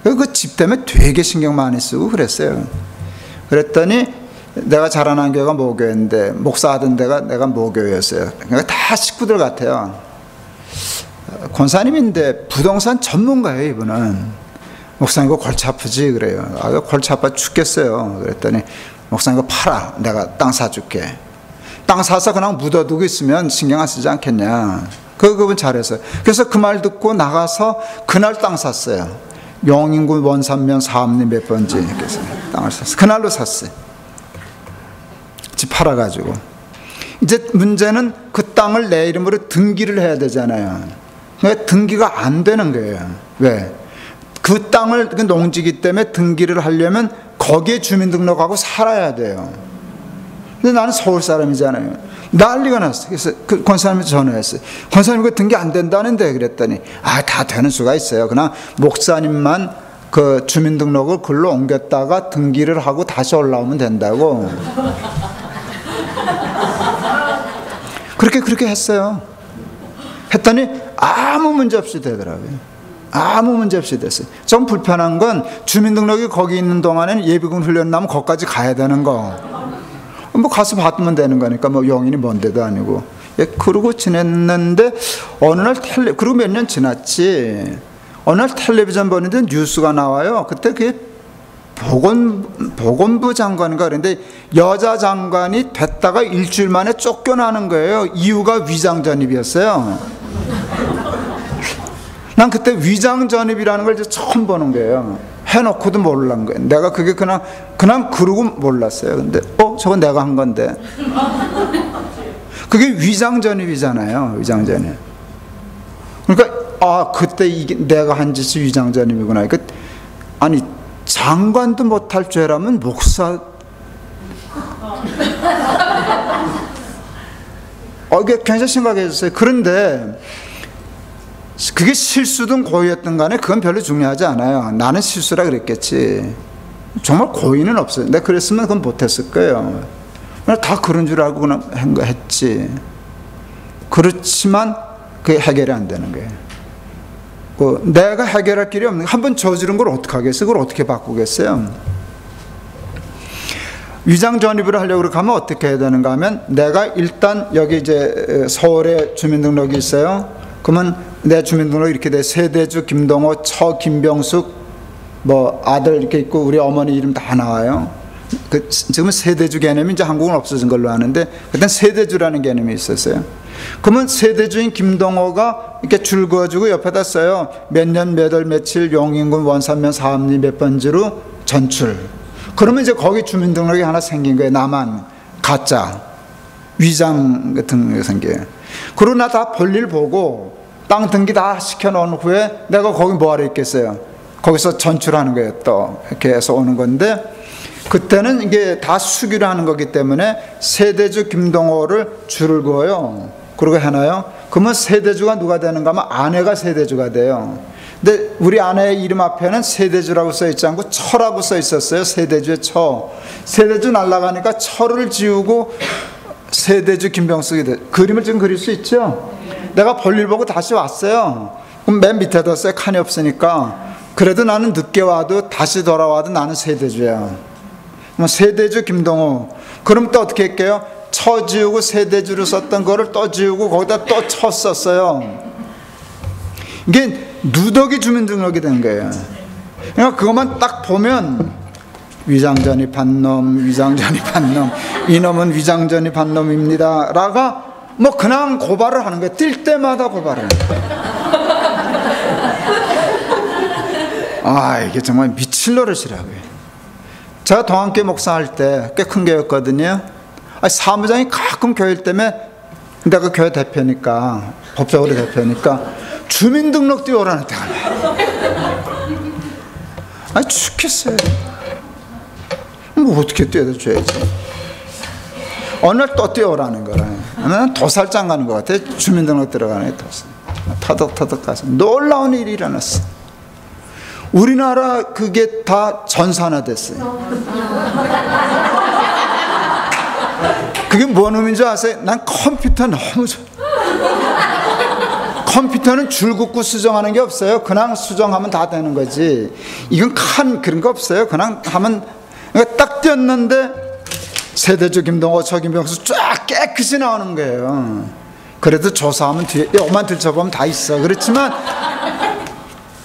그 집 때문에 되게 신경 많이 쓰고 그랬어요. 그랬더니 내가 자라난 교회가 모교회인데 목사 하던 데가 내가 모교회였어요. 그러니까 다 식구들 같아요. 권사님인데 부동산 전문가예요, 이분은. 목사님 이거 골치 아프지? 그래요. 아, 골치 아파 죽겠어요. 그랬더니 목사님 이거 팔아. 내가 땅 사줄게. 땅 사서 그냥 묻어두고 있으면 신경 안 쓰지 않겠냐. 그분 잘했어요. 그래서 그 말 듣고 나가서 그날 땅 샀어요. 용인군 원산면 사암리 몇 번지 그래서 땅을 샀어요. 그날로 샀어요. 집 팔아가지고. 이제 문제는 그 땅을 내 이름으로 등기를 해야 되잖아요. 그러니까 등기가 안 되는 거예요. 왜? 그 땅을, 그 농지기 때문에 등기를 하려면 거기에 주민등록하고 살아야 돼요. 근데 나는 서울 사람이잖아요. 난리가 났어요. 그래서 그 권사님한테 전화했어요. 권사님 그 등기 안 된다는데 그랬더니 아, 다 되는 수가 있어요. 그냥 목사님만 그 주민등록을 글로 옮겼다가 등기를 하고 다시 올라오면 된다고. 그렇게 했어요. 했더니 아무 문제 없이 되더라고요. 아무 문제 없이 됐어요. 좀 불편한 건 주민등록이 거기 있는 동안에는 예비군 훈련 나면 거기까지 가야 되는 거. 뭐 가서 받으면 되는 거니까 뭐 용인이 먼 데도 아니고. 예, 그러고 지냈는데 어느 날 그리고 몇 년 지났지. 어느 날 텔레비전 보는데 뉴스가 나와요. 그때 그게 보건부 장관인가 그런데 여자 장관이 됐다가 일주일 만에 쫓겨나는 거예요. 이유가 위장전입이었어요. 난 그때 위장전입이라는 걸 이제 처음 보는 거예요. 해놓고도 몰란 거예요. 내가 그게 그냥 그러고 몰랐어요. 근데 저건 내가 한 건데. 그게 위장전입이잖아요. 위장전입. 그러니까 그때 이게 내가 한 짓이 위장전입이구나. 그러니까 아니 장관도 못할 죄라면 목사. 이게 굉장히 심각해졌어요. 그런데 그게 실수든 고의였든 간에 그건 별로 중요하지 않아요. 나는 실수라 그랬겠지. 정말 고의는 없어요. 내가 그랬으면 그건 못했을 거예요. 다 그런 줄 알고 그냥 했지. 그렇지만 그게 해결이 안 되는 거예요. 내가 해결할 길이 없는, 한번 저지른 걸 어떻게 하겠어요? 그걸 어떻게 바꾸겠어요? 위장 전입을 하려고 그렇게 하면 어떻게 해야 되는가 하면 내가 일단 여기 이제 서울에 주민등록이 있어요. 그러면 내 주민등록 이렇게 돼. 세대주 김동호, 처 김병숙, 뭐 아들 이렇게 있고 우리 어머니 이름 다 나와요. 지금은 세대주 개념이 이제 한국은 없어진 걸로 아는데 그땐 세대주라는 개념이 있었어요. 그러면 세대주인 김동호가 이렇게 줄 그어주고 옆에다 써요. 몇 년 몇 월 며칠 용인군 원산면 사업리 몇 번지로 전출. 그러면 이제 거기 주민등록이 하나 생긴 거예요. 나만 가짜 위장 같은 게 생겨요. 그러고 나 다 볼일 보고 땅 등기 다 시켜놓은 후에 내가 거기 뭐하러 있겠어요. 거기서 전출하는 거예요. 또 이렇게 해서 오는 건데 그때는 이게 다 수기로 하는 거기 때문에 세대주 김동호를 줄을 그어요. 그러고 해놔요. 그러면 세대주가 누가 되는가 하면 아내가 세대주가 돼요. 근데 우리 아내의 이름 앞에는 세대주라고 써있지 않고 처라고 써 있었어요. 세대주의 처. 세대주 날아가니까 처를 지우고 세대주 김병숙이 돼. 그림을 지금 그릴 수 있죠. 내가 볼일 보고 다시 왔어요. 그럼 맨 밑에다 써요. 칸이 없으니까. 그래도 나는 늦게 와도 다시 돌아와도 나는 세대주야. 세대주 김동호. 그럼 또 어떻게 할게요? 처 지우고 세대주로 썼던 거를 또 지우고 거기다 또 처 썼어요. 이게 누더기 주민등록이 된 거예요. 그러니까 그것만 딱 보면 위장전입한 놈, 위장전입한 놈, 이놈은 위장전입한 놈입니다 라가 뭐 그냥 고발을 하는 거예요. 뛸 때마다 고발을. 아, 이게 정말 미칠 노릇이라고요. 제가 동안교회 목사할 때 꽤 큰 교회였거든요. 사무장이 가끔 교회 때문에 내가 교회 대표니까, 법적으로 대표니까 주민등록 띄워라는 때가 나요. 죽겠어요. 뭐 어떻게 띄워도 줘야지. 어느 날 또 띄워라는 거라. 나는 도살장 가는 것 같아. 주민등록 들어가는 게 도살. 터덕터덕 가서 놀라운 일이 일어났어. 우리나라 그게 다 전산화 됐어요. 그게 뭔 의미인지 아세요? 난 컴퓨터 너무 좋아. 컴퓨터는 줄 긋고 수정하는 게 없어요. 그냥 수정하면 다 되는 거지. 이건 그런 거 없어요. 그냥 하면 딱 띄었는데 세대주 김동호, 처 김병수 쫙 깨끗이 나오는 거예요. 그래도 조사하면 뒤에 요만 들춰보면 다 있어. 그렇지만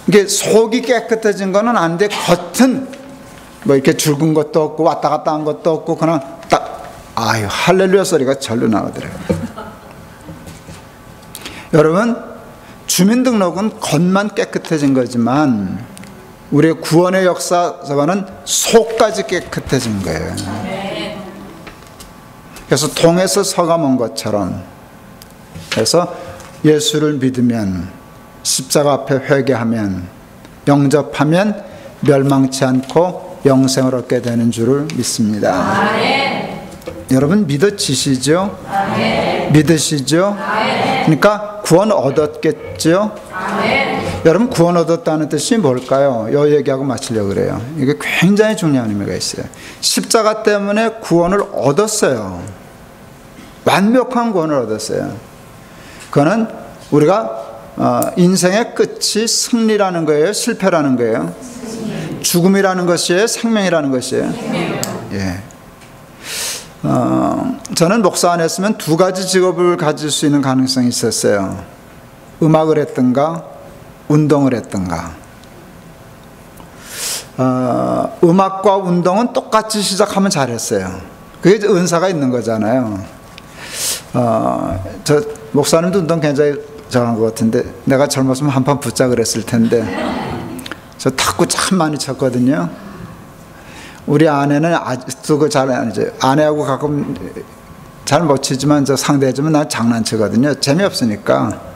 이게 속이 깨끗해진 거는 안 돼. 겉은 뭐 이렇게 줄근 것도 없고 왔다 갔다 한 것도 없고 그냥 딱 아유 할렐루야 소리가 절로 나오더라고요. 여러분 주민등록은 겉만 깨끗해진 거지만 우리의 구원의 역사서는 속까지 깨끗해진 거예요. 그래서 동에서 서가 먼 것처럼 그래서 예수를 믿으면 십자가 앞에 회개하면 영접하면 멸망치 않고 영생을 얻게 되는 줄을 믿습니다. 아멘. 여러분 믿어지시죠? 아멘. 믿으시죠? 아멘. 그러니까 구원 얻었겠죠? 아멘. 여러분 구원 얻었다는 뜻이 뭘까요? 이 얘기하고 마치려고 그래요. 이게 굉장히 중요한 의미가 있어요. 십자가 때문에 구원을 얻었어요. 완벽한 구원을 얻었어요. 그거는 우리가 인생의 끝이 승리라는 거예요? 실패라는 거예요? 죽음이라는 것이에요? 생명이라는 것이에요? 예. 저는 목사 안 했으면 두 가지 직업을 가질 수 있는 가능성이 있었어요. 음악을 했든가 운동을 했든가. 음악과 운동은 똑같이 시작하면 잘했어요. 그게 은사가 있는 거잖아요. 저 목사님도 운동 굉장히 잘한 것 같은데 내가 젊었으면 한판 붙자 그랬을 텐데 저 탁구 참 많이 쳤거든요. 우리 아내는 아직도 그 잘 아니죠. 아내하고 가끔 잘 못 치지만 저 상대해주면 난 장난치거든요. 재미없으니까.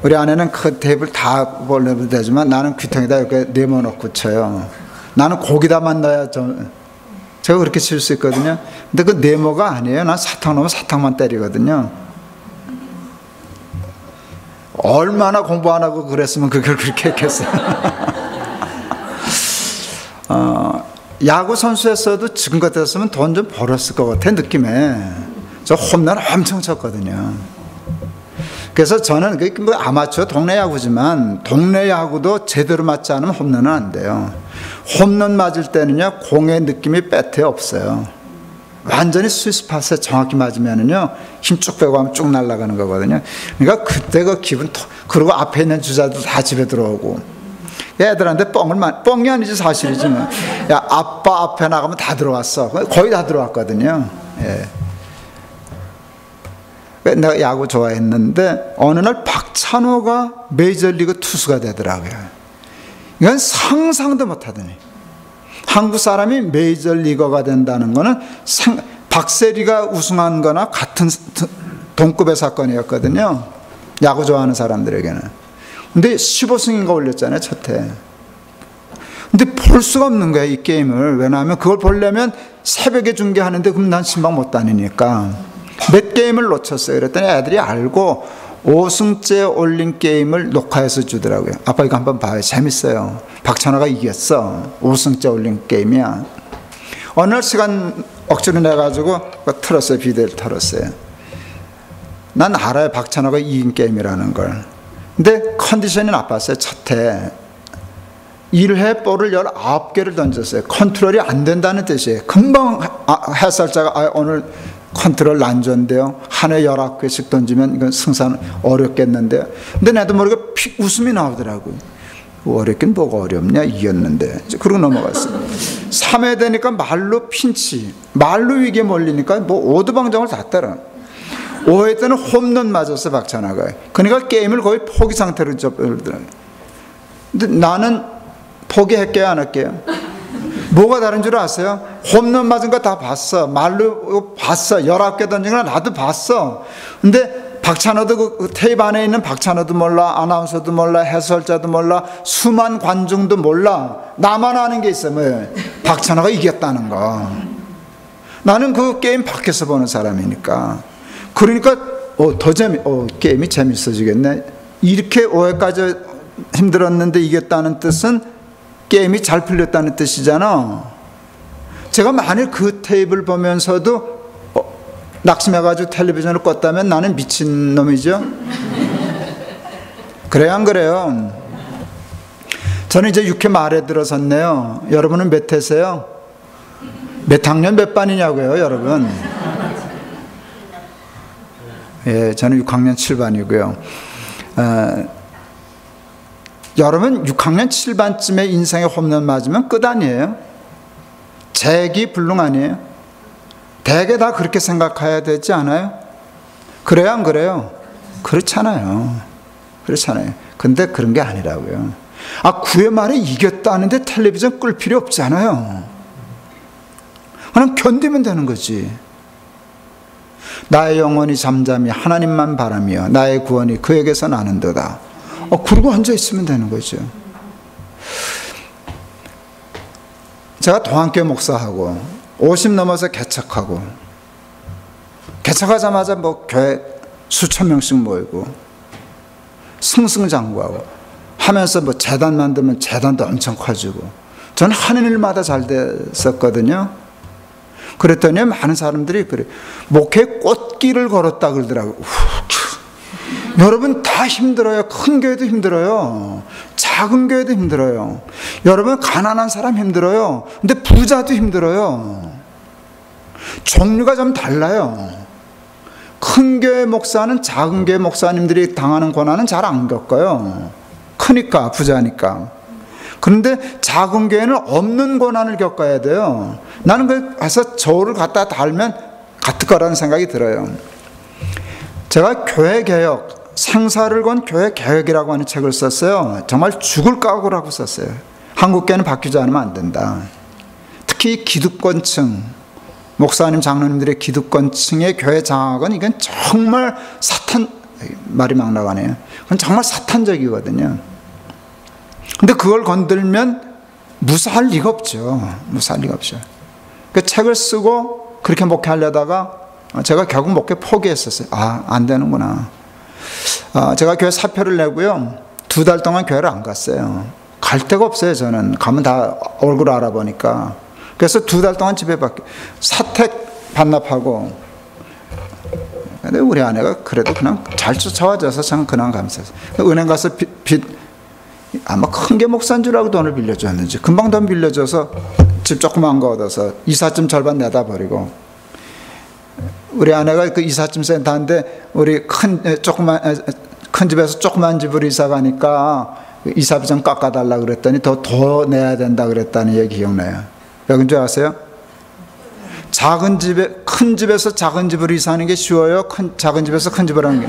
우리 아내는 그 테이블 다 볼레도 되지만 나는 귀퉁이다 이렇게 내모놓고 쳐요. 나는 고기다만 넣어야 제가 그렇게 칠 수 있거든요. 근데 그 네모가 아니에요. 난 사탕 넣으면 사탕만 때리거든요. 얼마나 공부 안 하고 그랬으면 그걸 그렇게 했겠어요. 야구 선수였어도 지금 같았으면 돈 좀 벌었을 것 같아 느낌에. 저 홈런 엄청 쳤거든요. 그래서 저는 뭐 아마추어 동네 야구지만 동네 야구도 제대로 맞지 않으면 홈런은 안 돼요. 홈런 맞을 때는요 공의 느낌이 배트에 없어요. 완전히 스위스팟에 정확히 맞으면은요, 힘 쭉 빼고 하면 쭉 날아가는 거거든요. 그러니까 그때 그 기분, 그리고 앞에 있는 주자들 다 집에 들어오고, 애들한테 뻥이 아니지 사실이지 뭐. 야, 아빠 앞에 나가면 다 들어왔어. 거의 다 들어왔거든요. 예. 내가 야구 좋아했는데 어느 날 박찬호가 메이저리그 투수가 되더라고요. 이건 상상도 못하더니, 한국 사람이 메이저리거가 된다는 거는 박세리가 우승한 거나 같은 동급의 사건이었거든요, 야구 좋아하는 사람들에게는. 근데 15승인가 올렸잖아요, 첫 해. 근데 볼 수가 없는 거야, 이 게임을. 왜냐하면 그걸 보려면 새벽에 중계하는데 그럼 난 신방 못 다니니까 몇 게임을 놓쳤어요. 그랬더니 애들이 알고 5승째 올린 게임을 녹화해서 주더라고요. 아빠 이거 한번 봐요, 재밌어요. 박찬호가 이겼어. 5승째 올린 게임이야. 어느 날 시간 억지로 내가지고 틀었어요. 비디오를 틀었어요. 난 알아요, 박찬호가 이긴 게임이라는 걸. 근데 컨디션이 나빴어요. 첫 해 1회 볼을 19개를 던졌어요. 컨트롤이 안 된다는 뜻이에요. 금방 해설자가 오늘 컨트롤 난조인데요, 한 해 19개씩 던지면 이건 승산 어렵겠는데요. 근데 나도 모르게 웃음이 나오더라고요. 어렵긴 뭐가 어렵냐, 이겼는데. 그러고 넘어갔어요. 3회 되니까 말로 핀치, 말로 위기에 몰리니까 뭐 오두방정을 다 따라. 5회 때는 홈런 맞았어, 박찬호가. 그러니까 게임을 거의 포기 상태로 접어들더라고요. 근데 나는 포기할게요, 안 할게요? 뭐가 다른 줄 아세요? 홈런 맞은 거 다 봤어. 말로 봤어. 19개 던진 거 나도 봤어. 근데 박찬호도 그 테이프 안에 있는 박찬호도 몰라, 아나운서도 몰라, 해설자도 몰라, 수만 관중도 몰라. 나만 아는 게 있어. 뭐 박찬호가 이겼다는 거. 나는 그 게임 밖에서 보는 사람이니까. 그러니까 게임이 재밌어지겠네. 이렇게 5회까지 힘들었는데 이겼다는 뜻은 게임이 잘 풀렸다는 뜻이잖아. 제가 만일 그 테이프를 보면서도 낙심해가지고 텔레비전을 껐다면 나는 미친놈이죠. 그래요, 안 그래요? 저는 이제 6회 말에 들어섰네요. 여러분은 몇 회세요? 몇 학년 몇 반이냐고요, 여러분? 예, 저는 6학년 7반이고요. 여러분 6학년 7반쯤에 인생에 홈런 맞으면 끝 아니에요? 재기불능 아니에요? 대개 다 그렇게 생각해야 되지 않아요? 그래요, 안 그래요? 그렇잖아요. 그렇잖아요. 근데 그런 게 아니라고요. 9회 말에 이겼다는데 텔레비전 끌 필요 없잖아요. 그냥 견디면 되는 거지. 나의 영혼이 잠잠히 하나님만 바라며 나의 구원이 그에게서 나는도다. 그러고 앉아 있으면 되는 거죠. 제가 동안교회 목사하고 50 넘어서 개척하고, 개척하자마자 뭐 교회 수천 명씩 모이고 승승장구하고 하면서 뭐 재단 만들면 재단도 엄청 커지고, 저는 하는 일마다 잘 됐었거든요. 그랬더니 많은 사람들이 그래, 목회 꽃길을 걸었다 그러더라고요. 여러분 다 힘들어요. 큰 교회도 힘들어요. 작은 교회도 힘들어요. 여러분 가난한 사람 힘들어요. 근데 부자도 힘들어요. 종류가 좀 달라요. 큰 교회 목사는 작은 교회 목사님들이 당하는 고난은 잘 안 겪어요. 크니까, 부자니까. 그런데 작은 교회는 없는 고난을 겪어야 돼요. 나는 그래서 저를 갖다 달면 같을 거라는 생각이 들어요. 제가 교회 개혁, 생사를 건 교회 개혁이라고 하는 책을 썼어요. 정말 죽을 각오라고 썼어요. 한국교회는 바뀌지 않으면 안 된다. 특히 기득권층, 목사님, 장로님들의 기득권층의 교회 장악은 이건 정말 말이 막 나가네요. 그건 정말 사탄적이거든요. 근데 그걸 건들면 무사할 리가 없죠. 무사할 리가 없죠. 그 책을 쓰고 그렇게 목회하려다가 제가 결국 목회 포기했었어요. 안 되는구나. 제가 교회 사표를 내고요, 2달 동안 교회를 안 갔어요. 갈 데가 없어요. 저는 가면 다 얼굴 알아보니까. 그래서 2달 동안 집에 밖에 사택 반납하고. 근데 우리 아내가 그래도 그냥 잘 쫓아와줘서 참 그냥 감사해요. 은행 가서 아마 큰 게 목사인 줄 알고 돈을 빌려줬는지 금방 돈 빌려줘서 집 조그만 거 얻어서 이삿짐 절반 내다 버리고 우리 아내가 그 이삿짐 센터인데 우리 큰 집에서 조그만 집으로 이사 가니까 이사비 좀 깎아달라 그랬더니 더 내야 된다 그랬다는 얘기 기억나요. 왜 그런 줄 아세요? 큰 집에서 작은 집으로 이사하는 게 쉬워요? 작은 집에서 큰 집으로 하는 게?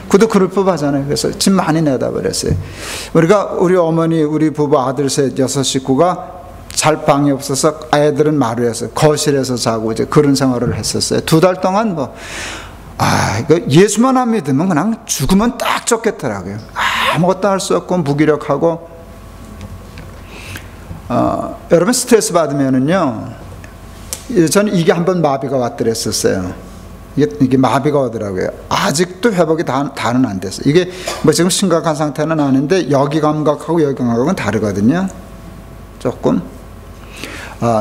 그도 그럴 법하잖아요. 그래서 집 많이 내다 버렸어요. 우리 어머니, 우리 부부 아들 셋, 6식구가 잘 방이 없어서 아이들은 마루에서, 거실에서 자고 이제 그런 생활을 했었어요. 2달 동안 이거 예수만 안 믿으면 그냥 죽으면 딱 좋겠더라고요. 아무것도 할 수 없고 무기력하고. 여러분 스트레스 받으면은요, 저는 이게 한번 마비가 왔더랬었어요. 이게 마비가 오더라고요. 아직도 회복이 다는 안 됐어요. 이게 지금 심각한 상태는 아닌데 여기 감각하고 여기 감각은 다르거든요. 조금.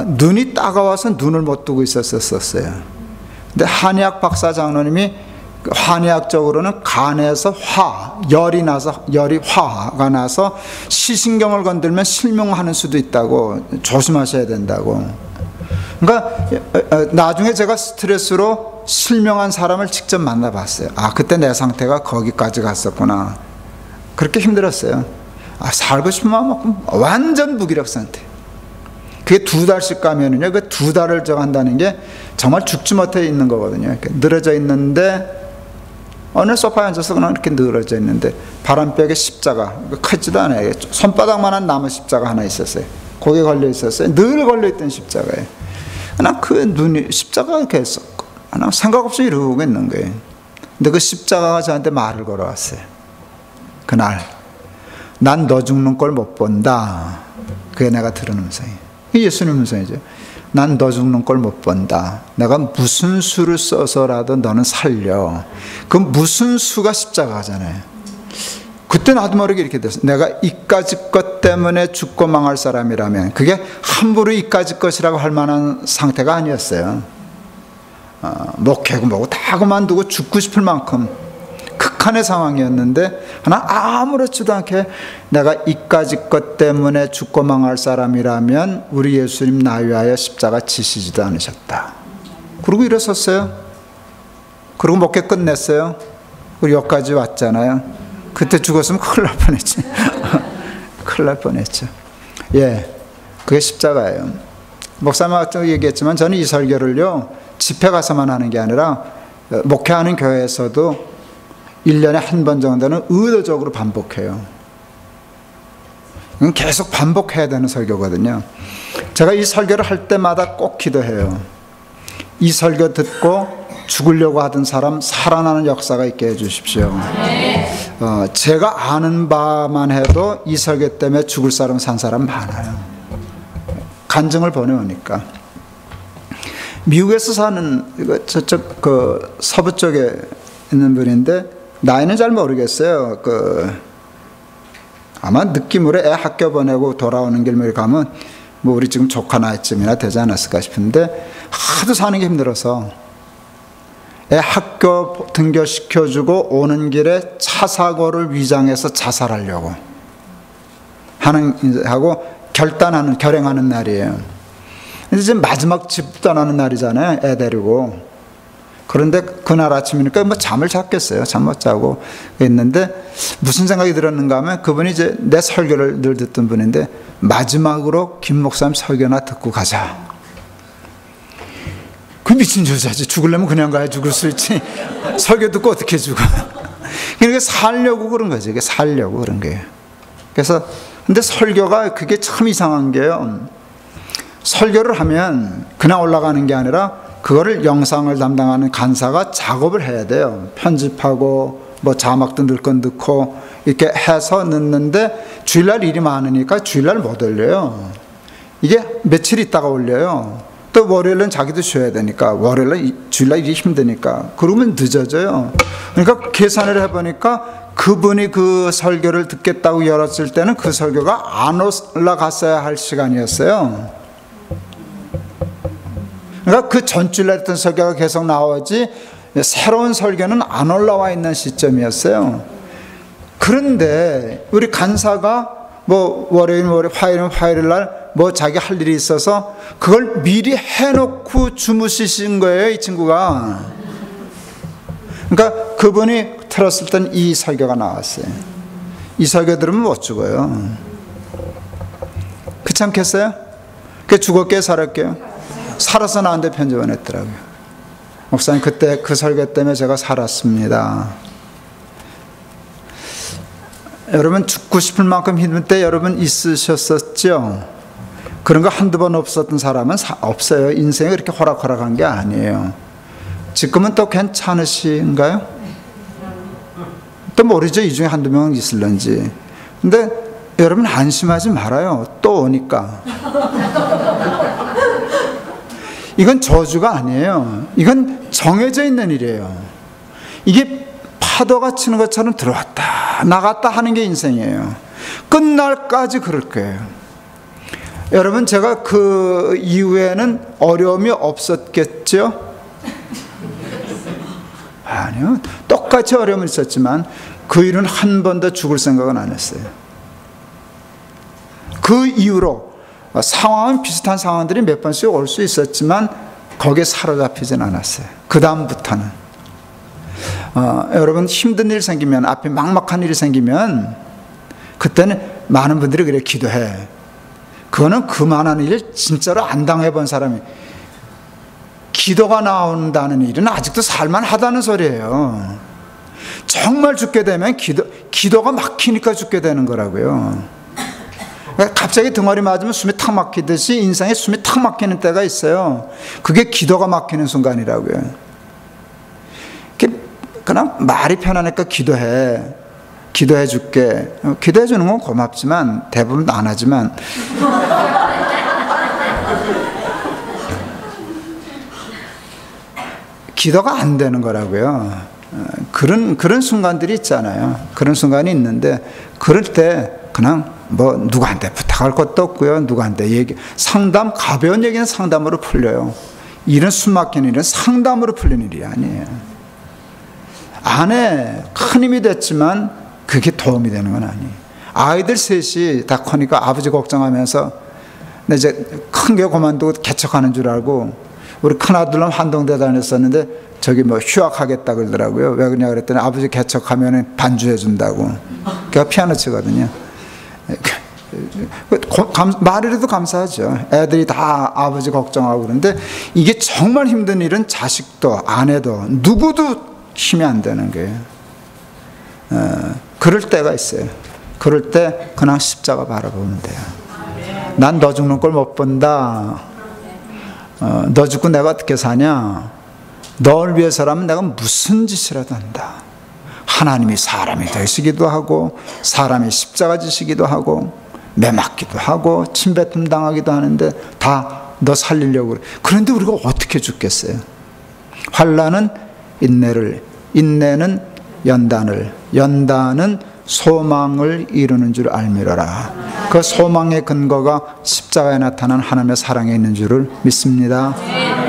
눈이 따가워서 눈을 못 뜨고 있었어요. 근데 한의학 박사 장로님이 한의학적으로는 간에서 열이 화가 나서 시신경을 건들면 실명하는 수도 있다고, 조심하셔야 된다고. 그러니까 나중에 제가 스트레스로 실명한 사람을 직접 만나봤어요. 그때 내 상태가 거기까지 갔었구나. 그렇게 힘들었어요. 살고 싶은 마음 없고 완전 무기력 상태. 그게 2달씩 가면은요, 그 2달을 한다는 게 정말 죽지 못해 있는 거거든요. 이렇게 늘어져 있는데, 어느 소파에 앉아서 그냥 이렇게 늘어져 있는데, 바람벽에 십자가, 크지도 않아요. 손바닥만한 나무 십자가 하나 있었어요. 거기에 걸려 있었어요. 늘 걸려 있던 십자가에. 그냥 그 눈이, 십자가가 계속, 그냥 생각 없이 이러고 있는 거예요. 근데 그 십자가가 저한테 말을 걸어왔어요. 그날, 난 너 죽는 걸 못 본다. 그게 내가 들은 음성이에요. 예수님 음성이죠. 난 너 죽는 걸 못 본다. 내가 무슨 수를 써서라도 너는 살려. 그 무슨 수가 십자가잖아요. 그때 나도 모르게 이렇게 됐어. 내가 이까짓 것 때문에 죽고 망할 사람이라면, 그게 함부로 이까짓 것이라고 할 만한 상태가 아니었어요. 목회고 뭐고 다 그만두고 죽고 싶을 만큼 극한의 상황이었는데, 하나 아무렇지도 않게 내가 이까짓 것 때문에 죽고 망할 사람이라면 우리 예수님 나 위하여 십자가 지시지도 않으셨다. 그리고 일어섰어요. 그리고 목회 끝냈어요. 그리고 여기까지 왔잖아요. 그때 죽었으면 큰일 날 뻔했지. 큰일 날 뻔했죠. 그게 십자가예요. 목사님하고 얘기했지만 저는 이 설교를요, 집회 가서만 하는 게 아니라 목회하는 교회에서도 1년에 한 번 정도는 의도적으로 반복해요. 계속 반복해야 되는 설교거든요. 제가 이 설교를 할 때마다 꼭 기도해요. 이 설교 듣고 죽으려고 하던 사람 살아나는 역사가 있게 해주십시오. 제가 아는 바만 해도 이 설교 때문에 죽을 사람 산 사람 많아요. 간증을 보내오니까. 미국에서 사는 저쪽 서부 쪽에 있는 분인데, 나이는 잘 모르겠어요. 아마 느낌으로 애 학교 보내고 돌아오는 길을 가면 우리 지금 조카 나이쯤이나 되지 않았을까 싶은데, 하도 사는 게 힘들어서 애 학교 등교시켜주고 오는 길에 차 사고를 위장해서 자살하려고 하고 결행하는 날이에요. 이제 마지막 집 떠나는 날이잖아요. 애 데리고. 그런데 그날 아침이니까 잠을 잤겠어요. 잠 못 자고 있는데 무슨 생각이 들었는가 하면, 그분이 이제 내 설교를 늘 듣던 분인데, 마지막으로 김 목사님 설교나 듣고 가자. 그 미친 여자지. 죽으려면 그냥 가야 죽을 수 있지. 설교 듣고 어떻게 죽어. 그러니까 살려고 그런 거지. 이게 살려고 그런 거예요. 그래서 근데 설교가 그게 참 이상한 게요, 설교를 하면 그냥 올라가는 게 아니라 그거를 영상을 담당하는 간사가 작업을 해야 돼요. 편집하고 자막도 넣을 건 넣고 이렇게 해서 넣는데, 주일날 일이 많으니까 주일날 못 올려요. 이게 며칠 있다가 올려요. 또 월요일은 자기도 쉬어야 되니까, 주일날 일이 힘드니까. 그러면 늦어져요. 그러니까 계산을 해보니까 그분이 그 설교를 듣겠다고 열었을 때는 그 설교가 안 올라갔어야 할 시간이었어요. 그러니까 그 전주일날 했던 설교가 계속 나오지 새로운 설교는 안 올라와 있는 시점이었어요. 그런데 우리 간사가 뭐 월요일은 화요일은 날 뭐 자기 할 일이 있어서 그걸 미리 해놓고 주무시신 거예요, 이 친구가. 그러니까 그분이 들었을 땐 이 설교가 나왔어요. 이 설교 들으면 못 죽어요. 그렇지 않겠어요? 그 죽었게요, 살았게요? 살아서 나한테 편지 보냈더라고요. 목사님, 그때 그 설교 때문에 제가 살았습니다. 여러분, 죽고 싶을 만큼 힘들 때 여러분 있으셨었죠? 그런 거 한두 번 없었던 사람은 없어요. 인생이 그렇게 호락호락한 게 아니에요. 지금은 또 괜찮으신가요? 또 모르죠. 이 중에 한두 명은 있을런지. 근데 여러분 안심하지 말아요. 또 오니까. 이건 저주가 아니에요. 이건 정해져 있는 일이에요. 이게 파도가 치는 것처럼 들어왔다 나갔다 하는 게 인생이에요. 끝날까지 그럴 거예요. 여러분, 제가 그 이후에는 어려움이 없었겠죠? 아니요. 똑같이 어려움은 있었지만 그 일은 한 번도 죽을 생각은 안 했어요. 그 이후로 상황은 비슷한 상황들이 몇 번씩 올 수 있었지만 거기에 사로잡히진 않았어요. 그 다음부터는 여러분, 힘든 일 생기면, 앞에 막막한 일이 생기면 그때는 많은 분들이 그래 기도해. 그거는 그만한 일 진짜로 안 당해본 사람이, 기도가 나온다는 일은 아직도 살만하다는 소리예요. 정말 죽게 되면 기도가 막히니까 죽게 되는 거라고요. 갑자기 등어리 맞으면 숨이 탁 막히듯이 인생에 숨이 탁 막히는 때가 있어요. 그게 기도가 막히는 순간이라고요. 그냥 말이 편하니까 기도해 줄게. 기도해 주는 건 고맙지만 대부분 안 하지만 기도가 안 되는 거라고요. 그런 순간들이 있잖아요. 그런 순간이 있는데 그럴 때 그냥 뭐 누구한테 부탁할 것도 없고요. 누구한테 가벼운 얘기는 상담으로 풀려요. 일은 숨 막히는 일은 상담으로 풀리는 일이 아니에요. 안에 큰 힘이 됐지만 그게 도움이 되는 건 아니에요. 아이들 셋이 다 커니까 아버지 걱정하면서 이제 큰 게 그만두고 개척하는 줄 알고, 우리 큰아들은 한동대 다녔었는데 저기 뭐 휴학하겠다 그러더라고요. 왜 그러냐 그랬더니 아버지 개척하면 반주해 준다고. 걔가 피아노 치거든요. 말이라도 감사하죠. 애들이 다 아버지 걱정하고. 그런데 이게 정말 힘든 일은 자식도 아내도 누구도 힘이 안 되는 거예요. 그럴 때가 있어요. 그럴 때 그냥 십자가 바라보면 돼요. 난 너 죽는 걸 못 본다. 너 죽고 내가 어떻게 사냐. 널 위해서라면 내가 무슨 짓이라도 한다. 하나님이 사람이 되시기도 하고, 사람이 십자가 지시기도 하고, 매 맞기도 하고, 침뱉음 당하기도 하는데 다 너 살리려고 그래. 그런데 우리가 어떻게 죽겠어요? 환난은 인내를, 인내는 연단을, 연단은 소망을 이루는 줄 알미러라. 그 소망의 근거가 십자가에 나타난 하나님의 사랑에 있는 줄을 믿습니다.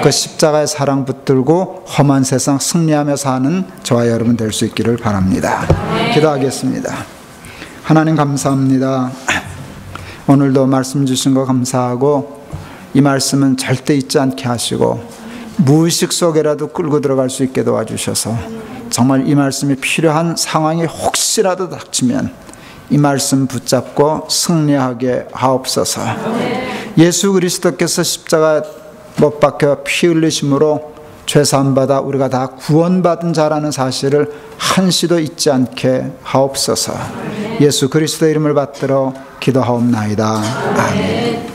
그 십자가의 사랑 붙들고 험한 세상 승리하며 사는 저와 여러분 될 수 있기를 바랍니다. 기도하겠습니다. 하나님 감사합니다. 오늘도 말씀 주신 거 감사하고, 이 말씀은 절대 잊지 않게 하시고 무의식 속에라도 끌고 들어갈 수 있게 도와주셔서, 정말 이 말씀이 필요한 상황이 혹시라도 닥치면 이 말씀 붙잡고 승리하게 하옵소서. 예수 그리스도께서 십자가 못 박혀 피 흘리심으로 죄사함 받아 우리가 다 구원받은 자라는 사실을 한시도 잊지 않게 하옵소서. 예수 그리스도의 이름을 받들어 기도하옵나이다. 아멘.